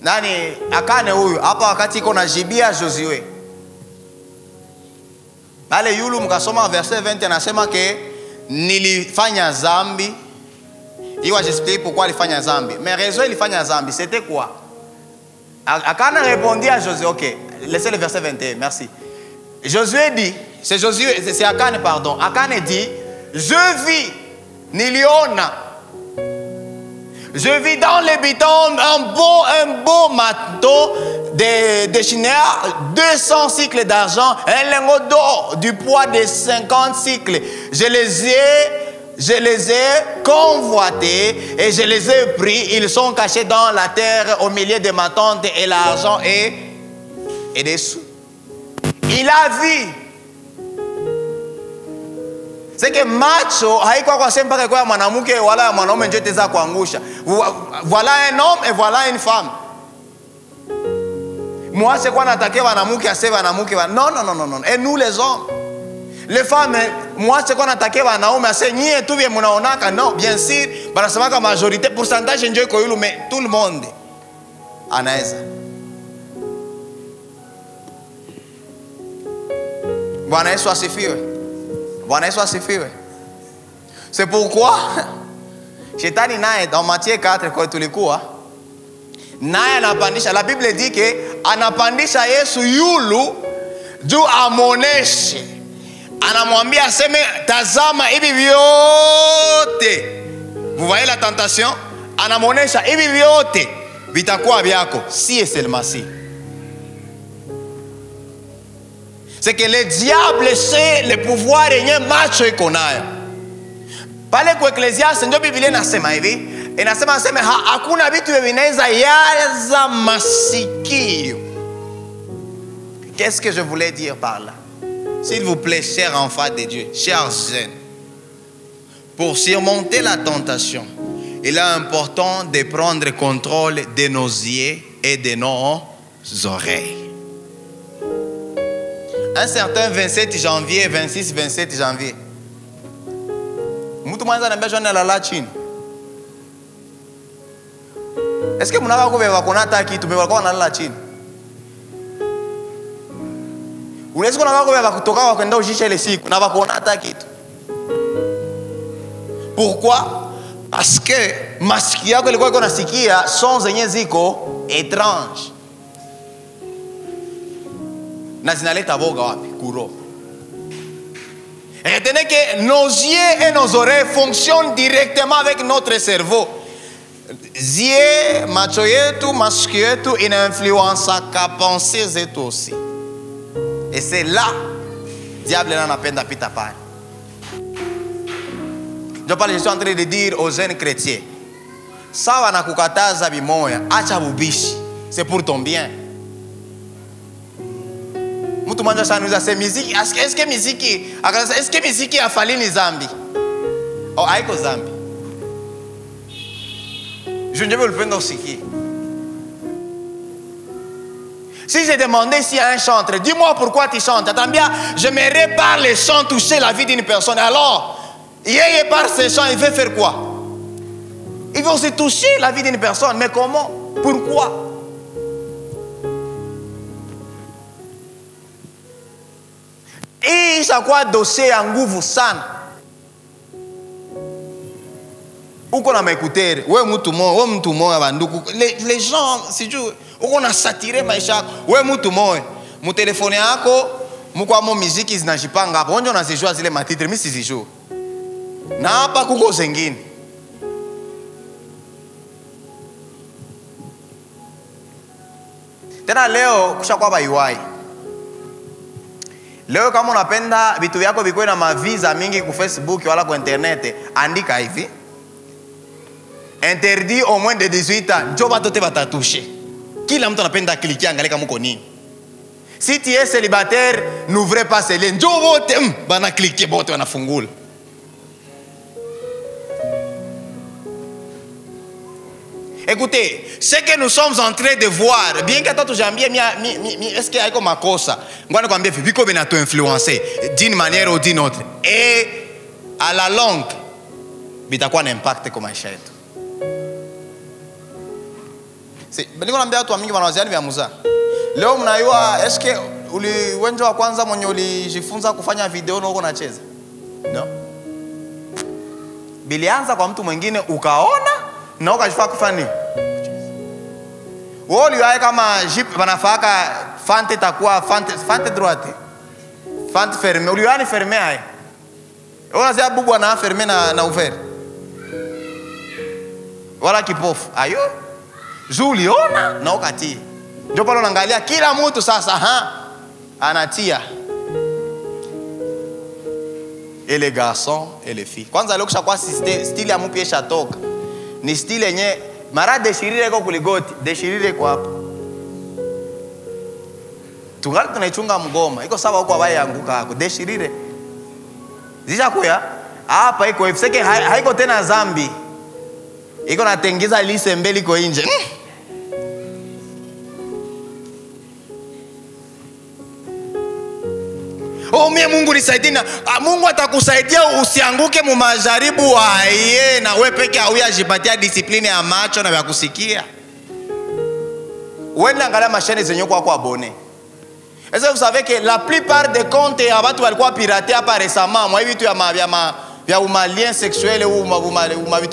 Nani Akane huyu hapa wakati iko na jibia Josué. Bale yulu mkasoma verset 20 anasema ke nilifanya zambi. Il va expliquer pourquoi il fait zambi. Mais raison il fait zambi, c'était quoi? Akane répondit à Josué, ok, laissez le verset 21, merci. Josué dit, c'est Akane, pardon. Akane dit, je vis, niliona. Je vis dans les bitons un beau manteau de Shinéar 200 cycles d'argent, un lingot d'or du poids de 50 cycles. Je les ai convoités et je les ai pris. Ils sont cachés dans la terre au milieu de ma tente et l'argent et des sous. Il a vu. C'est que macho haiko kwa sempa kwa mwanamke wala mwanaume ndio teza kuangusha. Voilà un homme et voilà une femme. Moi c'est quoi n'attaquer mwanamke ase mwanamke non. Et nous les hommes, les femmes, moi c'est quoi n'attaquer mwanaume ase nyie tu bien munaonaka non, bien sûr, banasema ka majorité pourcentage ndio iko yulu mais tout le monde anaweza. Bwana Yesu asifiwe. Bwana Yesu asifiwe. C'est pourquoi Shetani naye dans Matthieu 4 kwa tulikuwa naye anapandisha, la Bible dit que anapandisha Yesu yulu juu amoneshe, anamwambia aseme tazama hivi vyote. Vous voyez la tentation? Anamonesha hivi vyote vitakuwa vyako si c'est le Messie. C'est que le diable sait le pouvoir yenye macho iko nayo. Pale kwa Ecclesiastes ndio Biblia inasema hivi, inasema hakuna vitu vinaweza yaza masikio. Qu'est-ce que je voulais dire par là? S'il vous plaît, chers enfants de Dieu, chers jeunes, pour surmonter la tentation, il est important de prendre contrôle de nos yeux et de nos oreilles. Un certain 27 janvier, 26, 27 janvier. Mtu mwanza anambia jana lala chini. Est-ce que mnaka kubeba konata kitu beba kwa nalala chini? Unaweza kuna kubeba kutoka kwa kwenda ujisha ile siku na bakonata kitu. Pourquoi? Parce que masikio yako ilikuwa iko nasikia sons zenye ziko étrange. Na zinaleta boga wapi? Kuro. Retenez que nos yeux et nos oreilles fonctionnent directement avec notre cerveau. Yeux, macho yetu, masikio yetu inainfluenza ka pensée zetu aussi. Et c'est là diable anapenda pita pale. Je suis en train de dire aux jeunes chrétiens, sawa na kukataza bimoya, acha bubishi, c'est pour ton bien. Mtu mmoja sana anauza sema muziki, est-ce que muziki, akasema est-ce que muziki afali ni zambi? Oh, haiko zambi. Je ne veux le prendre aussi. Si je demandais s'il y a un chanteur, dis-moi pourquoi tu chantes. Attends bien, j'aimerais par les chants toucher la vie d'une personne. Alors, il par ces chants, il veut faire quoi? Il veut aussi toucher la vie d'une personne. Mais comment? Pourquoi? Et ça quoi dossier en nguvu sana. Uko na m'écouter, we mtu moyo banduku. Les gens, si tu uko na satirer maisha, we mtu moyo. Mu telefone yako, mko mo muziki zinajipanga hapo. Onjo unazijua zile matitre, mimi sizijua. Na hapa kuko zingine. Tena leo kushakuwa baiwai. Leo kama unapenda vitu vyako vikuwe na mavisa mingi ku Facebook wala ku internet, andika hivi. Interdit au moins de 18 ans. Njo batote batatouche. Kila mtu anapenda cliquer angalia kama uko nini. Si tu es célibataire, n'ouvrez pas ces liens. Njo bote bana cliquer bote wanafungula. Écoutez, ce que nous sommes en train de voir, bien que toi j'aime bien, est-ce qu'il y a comme makosa? Ngwana kwambia viko benato influencer d'une manière ou d'une autre. Et à la longue, bitakuwa na impact kwa maisha yetu. Si, niko naambia watu mingi wanawaziani vya muza. Leo mnaiwa, est-ce que uliwenjo wa kwanza mwenye ulijifunza kufanya video na uko unacheza? No. Bilianza kwa mtu mwingine ukaona na ukajifaa kufanya. Wewe uliwahi kama jeep banafaka fante takuwa fante droite. Fante fermé, uliwahi fermé hai. Unazia bubu na fermé na ouvert. Wala kipofu. Ayo. Juliona na ukati. Ndio pale unaangalia kila mtu sasa anatia et les garçons et les filles. Kwanza leo kisha kwa style ya mpya shatoka. Ni style yenye mara deshirire iko kuligoti, deshirire iko hapo. Tungali tunaichunga mgoma. Iko sawa huko abaye anguka hako. Deshirire. Zisha kuya hapa iko ifseke haiko tena zambi. Iko natengiza lise mbele iko nje. Oh, mie Mungu nisaidie. Mungu atakusaidia usianguke mu majaribu aye, na wewe peke hauyajipatia discipline ya macho na ya kusikia. Wewe angalia mashine zenye kwa abonné. Est-ce que vous savez que la plupart des comptes ya watu walikuwa piratés hapa récemment, moi vitu ya malien sexuel ou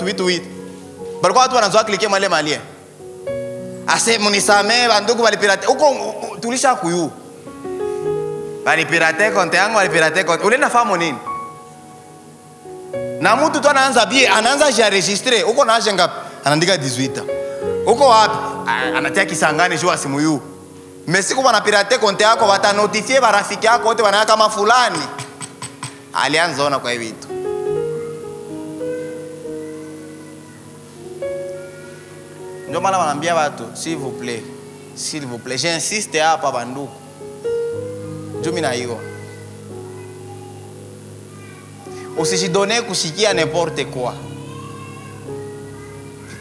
vitu. Balikuwa watu wanaanza cliquer male malien. Ase munisame banduku balipirate. Uko tulisha kuyu. Balipirate konte yangu balipirate konte. Ulienda fahamu nini? Na mtu tu anaanza bie, anaanza jienregistrer. Uko naaje ngapi? Anaandika 18. Uko wapi? Anatia Kisangani jua simu yu. Mais siku wanapirate konte yako watanotifie barafiki yako wote wanaya kama fulani. Alianza ona kwa hivi vitu. Ndio maana wanaambia watu, s'il vous plaît, j'insiste hapa banduku. Jumi na hiyo. Usijidone kusikia n'importe quoi.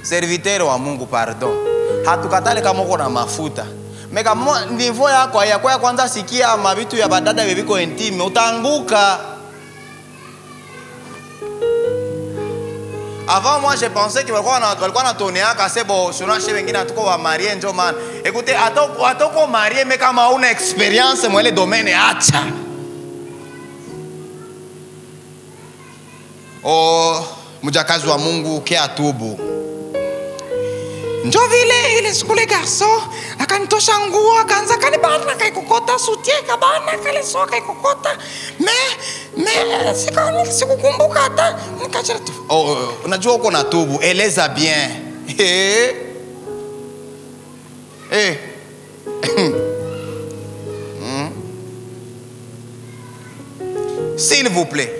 Serviteur wa Mungu, pardon. Hatukatale kama uko na mafuta. Meka niveau yako ya kwanza sikia mabitu ya badada bebiko intime, utaanguka. Avant moi je pensais que walikuwa natoneaka sebo sunache wengine atuko wa marié njo man. Écoutez, atoko marié mais kama una expérience mwele domaine acha. Oh, mjakazi wa Mungu ke atubu. Njo vile ile skule garçon akanitosha nguo akaanza kanibana kaikokota soutien kabana kale soka kaikokota mais sikukumbuka hata nikachana tu. Oh, unajua uko na tubu, eleza bien. S'il vous plaît,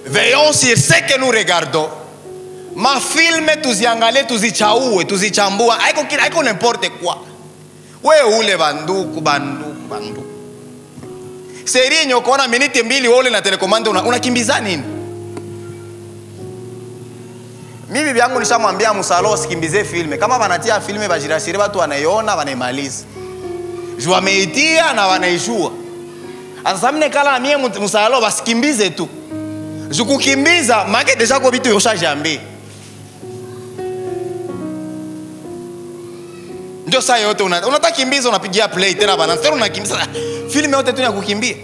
veillons sur ce que nous regardons. Ma filme tuziangalie, tuzichaue, tuzichambua. Haiko n'importe quoi. Wewe ule banduku. Seri nyokona minute mbili ule na telekomanda unakimbiza nini? Mimi bibi yangu nishamwambia musalo sikimbize filme. Kama wanatia filme bajirashiri watu wanaiona wanaimaliza. Jua meitia na wanaijua. Asa mne kala na mie musalo basikimbize tu. Jukukimbiza make deja ko bitu yosha jambe. Ndio saa yote unataka kimbiza unapigia play tena bana. Tena unakimbiza. Filme yote tu ya kukimbia.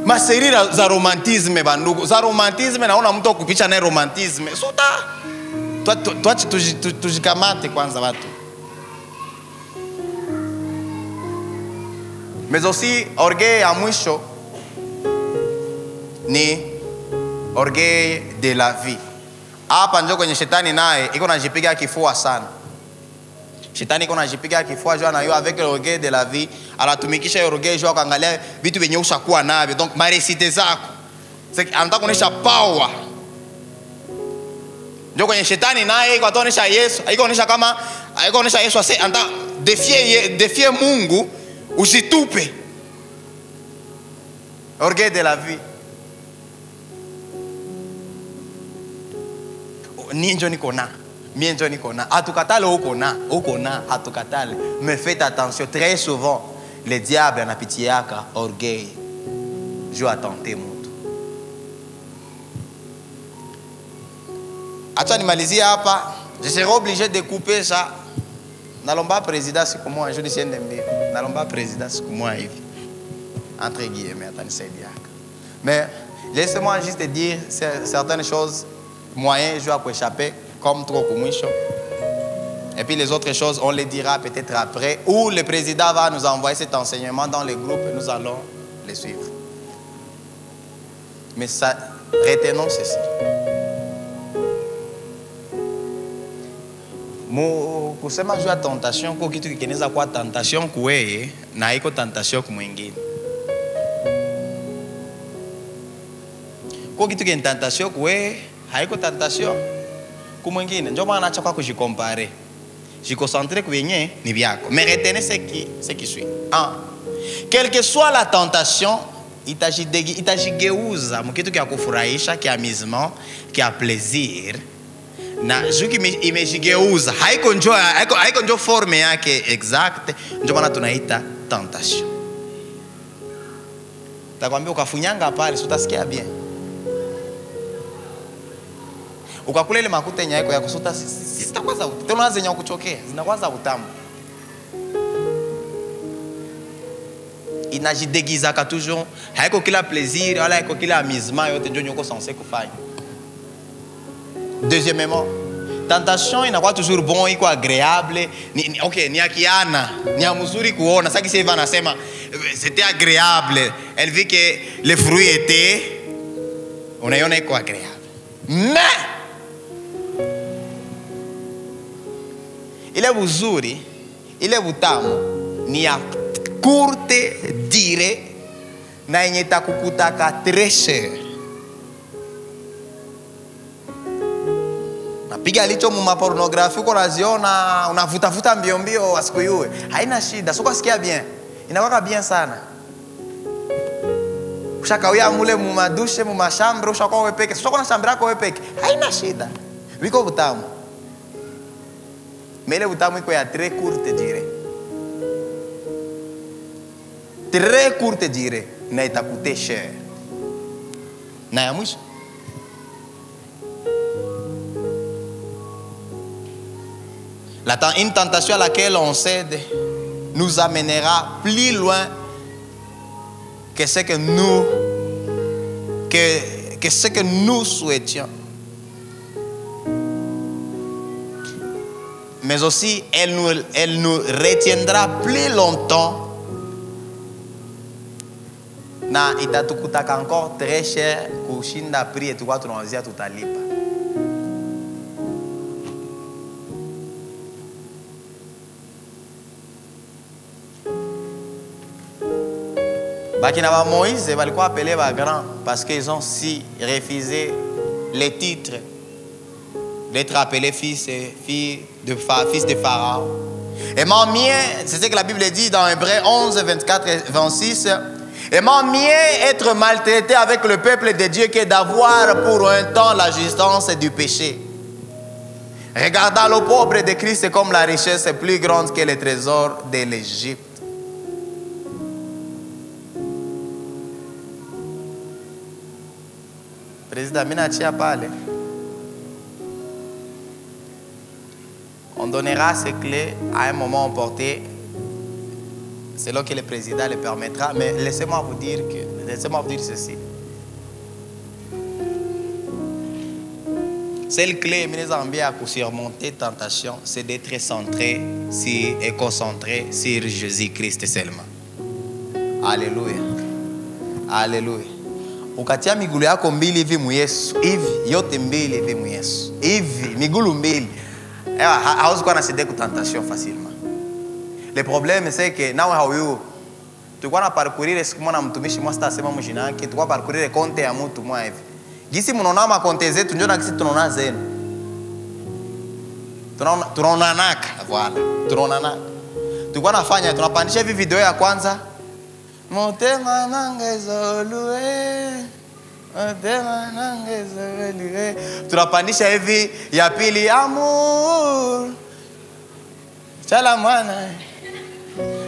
Maseri za romantisme bandugu. Za romantisme naona mtu akupicha na romantisme. Suta. Tuache tujikamate kwanza watu. Mais aussi orgueil ya mwisho ni orgueil de la vie. Hapa ndio kwenye shetani naye iko najipiga kifua sana. Shetani iko najipiga kifua jua na yo avec l'orgueil de la vie, anatumikisha orgueil jua kaangalia vitu vyenye ushakuwa navyo. Donc maresite zako. C'est anataka kuonesha power. Ndio kwenye shetani naye iko atonesha Yesu, iko onyesha kama iko onyesha Yesu ase anda défier Mungu, usitupe. Orgueil de la vie. Ninjo niko na, mienjo niko na. Hatukatale uko na, hatukatale. Mais faites attention, très souvent le diable ana pitié yaka orgueil. Je vais attenter mtu. Acha nimalizie hapa. Je serai obligé de couper ça. Nalomba président siku moja, je dis mbio. Nalomba président siku moja hivi. Entre guillemets, atanisaidia. Mais laissez-moi juste dire certaines choses. Moyen, je vais échapper comme trop commission. Et puis les autres choses, on les dira peut-être après. Ou le président va nous envoyer cet enseignement dans les groupes et nous allons les suivre. Mais ça, retenons ceci. kusema juu ya tentation kwa kitu kikeneza kwa tentation kuweye na iko tentation kwa mwingine. Kwa kitu kina tentation kuweye haiko tentation kwa mwingine. Ndio maana acha kwa kujikompare. Jikoncentrer kwenye ni vyako. Mais retenez ce qui suit. Quelle que soit la tentation, itajigeuza mkitu kia kufurahisha, kia amusement, kia plaisir. Na juki imejigeuza haiko njo forme yake exact, ndio maana tunaita tentation. Takwambia ukafunyanga pale utasikia bien. Ukakula ile makuta nyako ya kusuta sitakwaza tena zenye kuchokea zinakwaza utamu. Inajidegiza ka toujours haiko kila plaisir wala haiko kila amusement yote ndio nyoko censé kufanya. Deuxièmement, tentation inakuwa toujours bon, iko agréable, ni akiana, ni mzuri kuona. Sasa kisi Eva anasema c'était agréable, elle vit que les fruits étaient, unaiona iko agréable. Mais ile uzuri, ile utamu ni ya courte durée na yenye takukutaka très cher. Piga licho mu pornographie uko naziona unavuta mbio mbio asikuyue. Haina shida, sio kusikia bien. Inakuwa bien sana. Ushakawia mule mu madushe mu mashambre ushakuwa wewe peke. Sio kuna shambre yako wewe peke. Haina shida. Biko butamu. Mele butamu iko ya très courte durée. Très courte durée na itakuter cher. Na ya mwisho une tentation à laquelle on cède nous amènera plus loin que ce que nous souhaitions. Mais aussi, elle nous retiendra plus longtemps. Na itatukutaka encore très cher kushinda prix et tukwa tunawazia tutalipa. Bakina ba Moïse balikuwa appelé ba grand parce qu'ils ont si refusé les titres d'être appelés fils et fils de Pharaon. Et mon mieux, c'est ce que la Bible dit dans Hébreux 11, 24 et 26. Et mon mieux être maltraité avec le peuple de Dieu que d'avoir pour un temps la jouissance du péché. Regardant le pauvre de Christ comme la richesse est plus grande que les trésors de l'Égypte. Président Minatia parle. On donnera ces clés à un moment opportun, selon que le président le permettra. Mais laissez-moi vous dire ceci. Cette clé, mes amis, pour surmonter tentation, c'est d'être centré et concentré sur Jésus-Christ seulement. Alléluia. Alléluia. Ukatia migulu yako mbili hivi mu Yesu. Hivi yote mbili hivi mu Yesu. Hivi migulu mbili. Hauwezi kuwa na céder ku tentation facilement. Le problème c'est que nawe hauyu. Tulikuwa na parcourir siku moja mtumishi mmoja atasema mjina yake, tulikuwa parcourir konte ya mtu mmoja hivi. Gisi mnaona ma konte zetu ndio na gisi tunaona zenu. Tunaona naka voilà. Tunaona naka. Tulikuwa nafanya tunapandisha hivi video ya kwanza. Motema nangezolue. Motema nangezolue. Tunapandisha hivi ya pili amour. Chala mwana.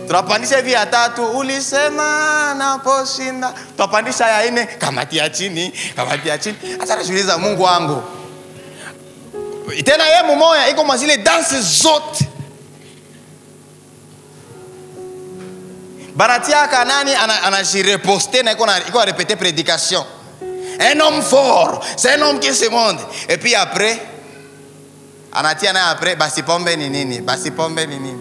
Tunapandisha hivi ya tatu ulisema naposhinda. Tunapandisha ya nne kamatia chini, kamatia chini. Hata najiuliza Mungu wangu. Tena yeye mmoja iko mazile danse zote. Baratia kanani anajireposter na iko répéter prédication. Un homme fort, c'est un homme qui se montre. Et puis après anatia na après basi pombe ni nini? Basi pombe ni nini?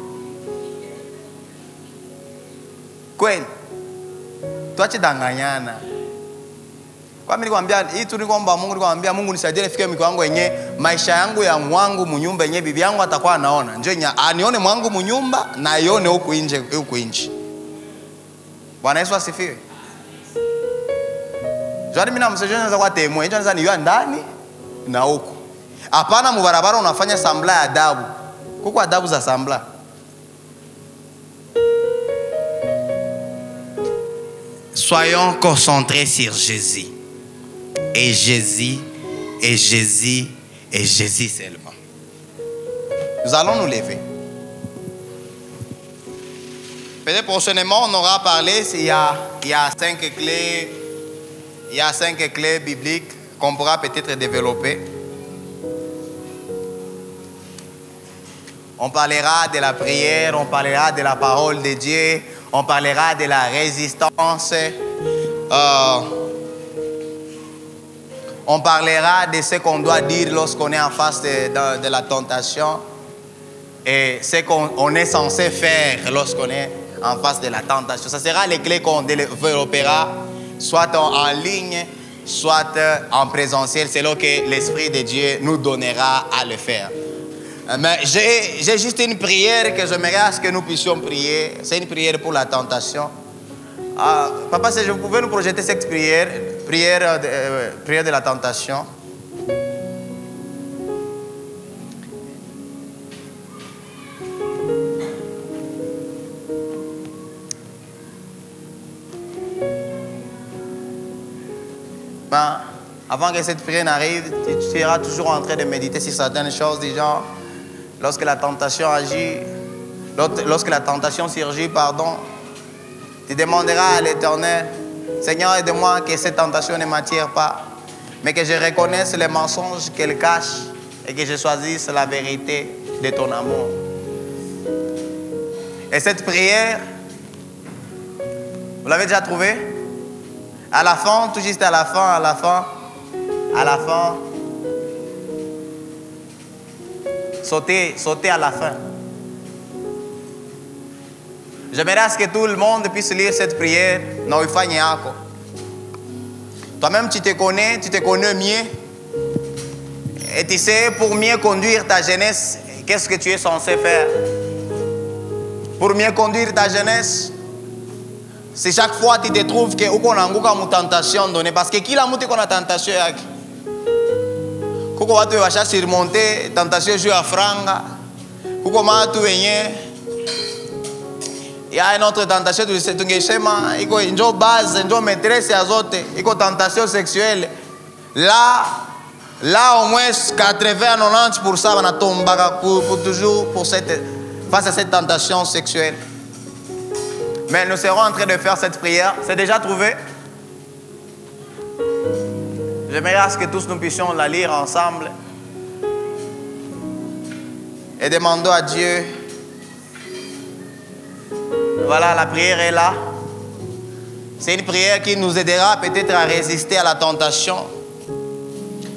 Kweli tuache danganyana. Kwa mimi nikwambia hii tu nikwamba Mungu nikwambia Mungu nisaidie nifike mkiwango yenye maisha yangu ya mwangu munyumba yenye bibi yangu atakuwa anaona. Njoo anione mwangu munyumba na aione huku nje. Bwana Yesu asifiwe. Jwari mimi na msejeni naweza kwa temo, hicho naweza niwa ndani na huku. Hapana mubarabara unafanya sambla ya adabu. Kuko adabu za sambla. Soyons concentrés sur Jésus. Et Jésus, et Jésus, et Jésus seulement. Nous allons nous lever. Peut-être prochainement, on aura parlé, il y a 5 clés, il y a 5 clés bibliques qu'on pourra peut-être développer. On parlera de la prière, on parlera de la parole de Dieu, on parlera de la résistance. On parlera de ce qu'on doit dire lorsqu'on est en face de la tentation et ce qu'on est censé faire lorsqu'on est en face de la tentation. Ce sera les clés qu'on développera, soit en ligne, soit en présentiel, selon que l'Esprit de Dieu nous donnera à le faire. Mais j'ai juste une prière que j'aimerais à ce que nous puissions prier. C'est une prière pour la tentation. Papa, si je pouvais nous projeter cette prière de la tentation. Ben, avant que cette prière n'arrive, tu seras toujours en train de méditer sur certaines choses, du genre, lorsque la tentation agit, lorsque la tentation surgit, tu demanderas à l'Éternel, Seigneur, aide-moi que cette tentation ne m'attire pas, mais que je reconnaisse les mensonges qu'elle cache et que je choisisse la vérité de ton amour. Et cette prière, vous l'avez déjà trouvée? À la fin, tout juste à la fin, sautez à la fin. J'aimerais à ce que tout le monde puisse lire cette prière. Toi-même, tu te connais mieux. Et tu sais, pour mieux conduire ta jeunesse, qu'est-ce que tu es censé faire? Pour mieux conduire ta jeunesse, c'est chaque fois que tu te trouves que tu as une tentation donnée. Parce que qui a une tentation? Kuko watu washa surmonter tentation juu ya franga. Kuko matu wenye ya une autre tentation tungesema iko njo base njo maîtresse ya zote iko tentation sexuelle. Là au moins 80-90% wanatombaka pour toujours face à cette tentation sexuelle. Mais nous serons en train de faire cette prière. C'est déjà trouvé? J'aimerais à ce que tous nous puissions la lire ensemble et demandons à Dieu. Voilà, la prière est là. C'est une prière qui nous aidera peut-être à résister à la tentation.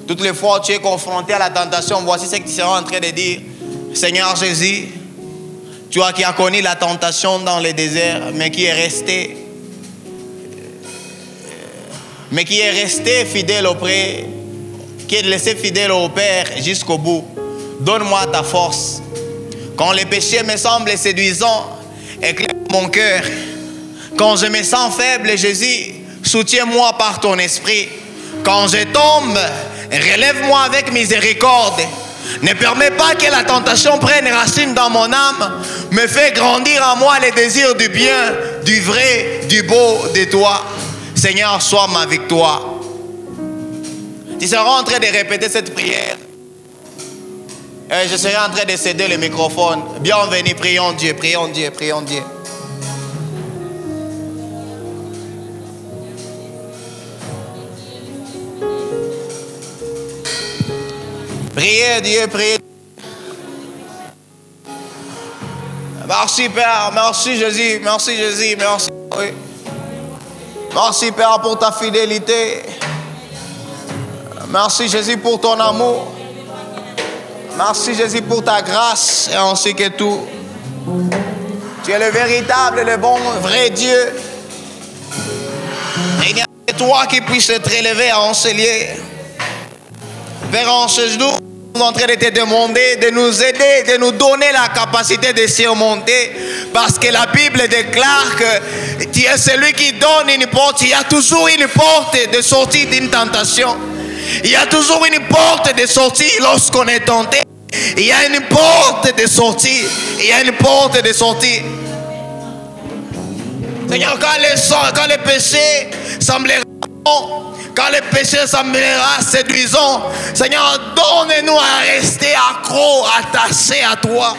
Toutes les fois où tu es confronté à la tentation, voici ce que tu seras en train de dire. Seigneur Jésus, toi qui as connu la tentation dans le désert, mais qui est resté fidèle auprès, qui est laissé fidèle au Père jusqu'au bout. Donne-moi ta force. Quand les péchés me semblent séduisants, éclaire mon cœur. Quand je me sens faible, Jésus, soutiens-moi par ton esprit. Quand je tombe, relève-moi avec miséricorde. Ne permets pas que la tentation prenne racine dans mon âme, me fais grandir en moi les désirs du bien, du vrai, du beau de toi. Seigneur, sois ma victoire. Tu seras en train de répéter cette prière. Et je serai en train de céder le microphone. Bienvenue, prions Dieu, prions Dieu, prions Dieu. Priez Dieu, priez. Merci Père, merci Jésus, merci Jésus, merci. Oui. Merci Père pour ta fidélité. Merci Jésus pour ton amour. Merci Jésus pour ta grâce et ainsi que tout. Tu es le véritable, le bon, vrai Dieu. Il n'y a que toi qui puisses te relever en ce lieu. Père, en ce jour, nous sommes en train de te demander de nous aider, de nous donner la capacité de surmonter. Parce que la Bible déclare que tu es celui qui donne une porte. Il y a toujours une porte de sortie d'une tentation. Il y a toujours une porte de sortie lorsqu'on est tenté. Il y a une porte de sortie. Il y a une porte de sortie. Seigneur, quand le péché semblera bon, quand le péché semblera séduisant, Seigneur, donne-nous à rester accro, attachés à toi.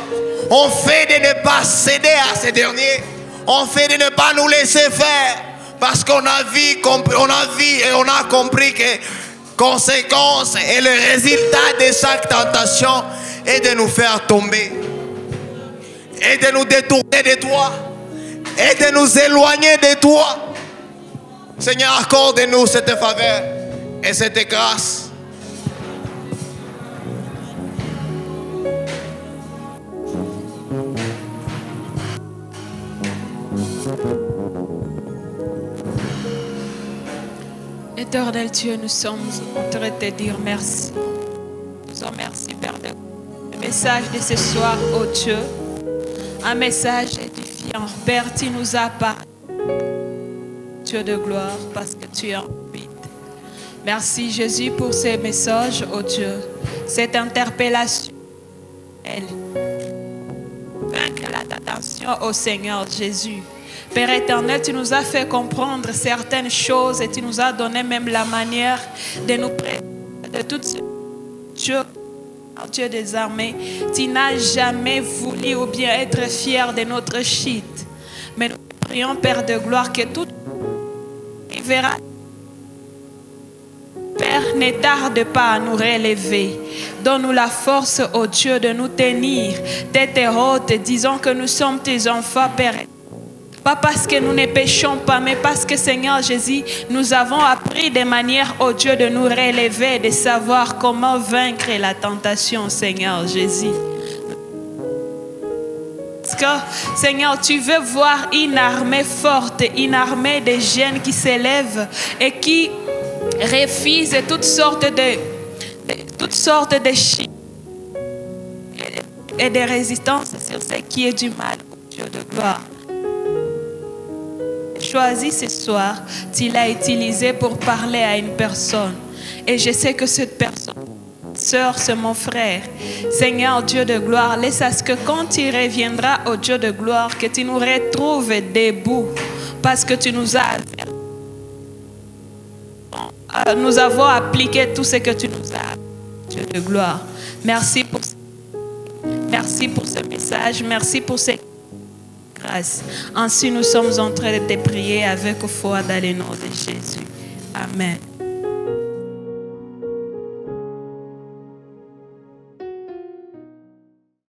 On fait de ne pas céder à ces derniers. On fait de ne pas nous laisser faire. Parce qu'on a vu et on a compris que conséquence et le résultat de chaque tentation est de nous faire tomber. Et de nous détourner de toi. Et de nous éloigner de toi. Seigneur, accorde-nous cette faveur et cette grâce. Éternel Dieu, nous sommes en train de te dire merci. Nous te remercions, Père, le message de ce soir, oh Dieu. Un message édifiant. Père, tu nous as parlé. Dieu de gloire, parce que tu es en vie. Merci Jésus pour ces messages, oh Dieu. Cette interpellation. Vaincre la tentation au Seigneur Jésus. Père éternel, tu nous as fait comprendre certaines choses et tu nous as donné même la manière de nous préparer de toutes ces choses. Dieu des armées, tu n'as jamais voulu ou bien être fier de notre chute. Mais nous prions, Père de gloire, que tout verra. Père, ne tarde pas à nous relever. Donne-nous la force, ô Dieu, de nous tenir tête haute, disons que nous sommes tes enfants, Père. Pas parce que nous ne péchons pas, mais parce que, Seigneur Jésus, nous avons appris de manière, ô Dieu, de nous relever, de savoir comment vaincre la tentation, Seigneur Jésus. Parce que, Seigneur, tu veux voir une armée forte, une armée de jeunes qui s'élèvent et qui refusent toutes sortes de chiffres et de résistance sur ce qui est du mal, ô Dieu de gloire. Choisi ce soir, tu l'as utilisé pour parler à une personne. Et je sais que cette personne, sœur, c'est mon frère. Seigneur Dieu de gloire, laisse à ce que quand tu reviendras au Dieu de gloire, que tu nous retrouves debout. Parce que tu nous as nous avons appliqué tout ce que tu nous as. Dieu de gloire. Merci pour ce message. Merci pour ces grâce. Ainsi, nous sommes en train de te prier avec foi dans le nom de Jésus. Amen.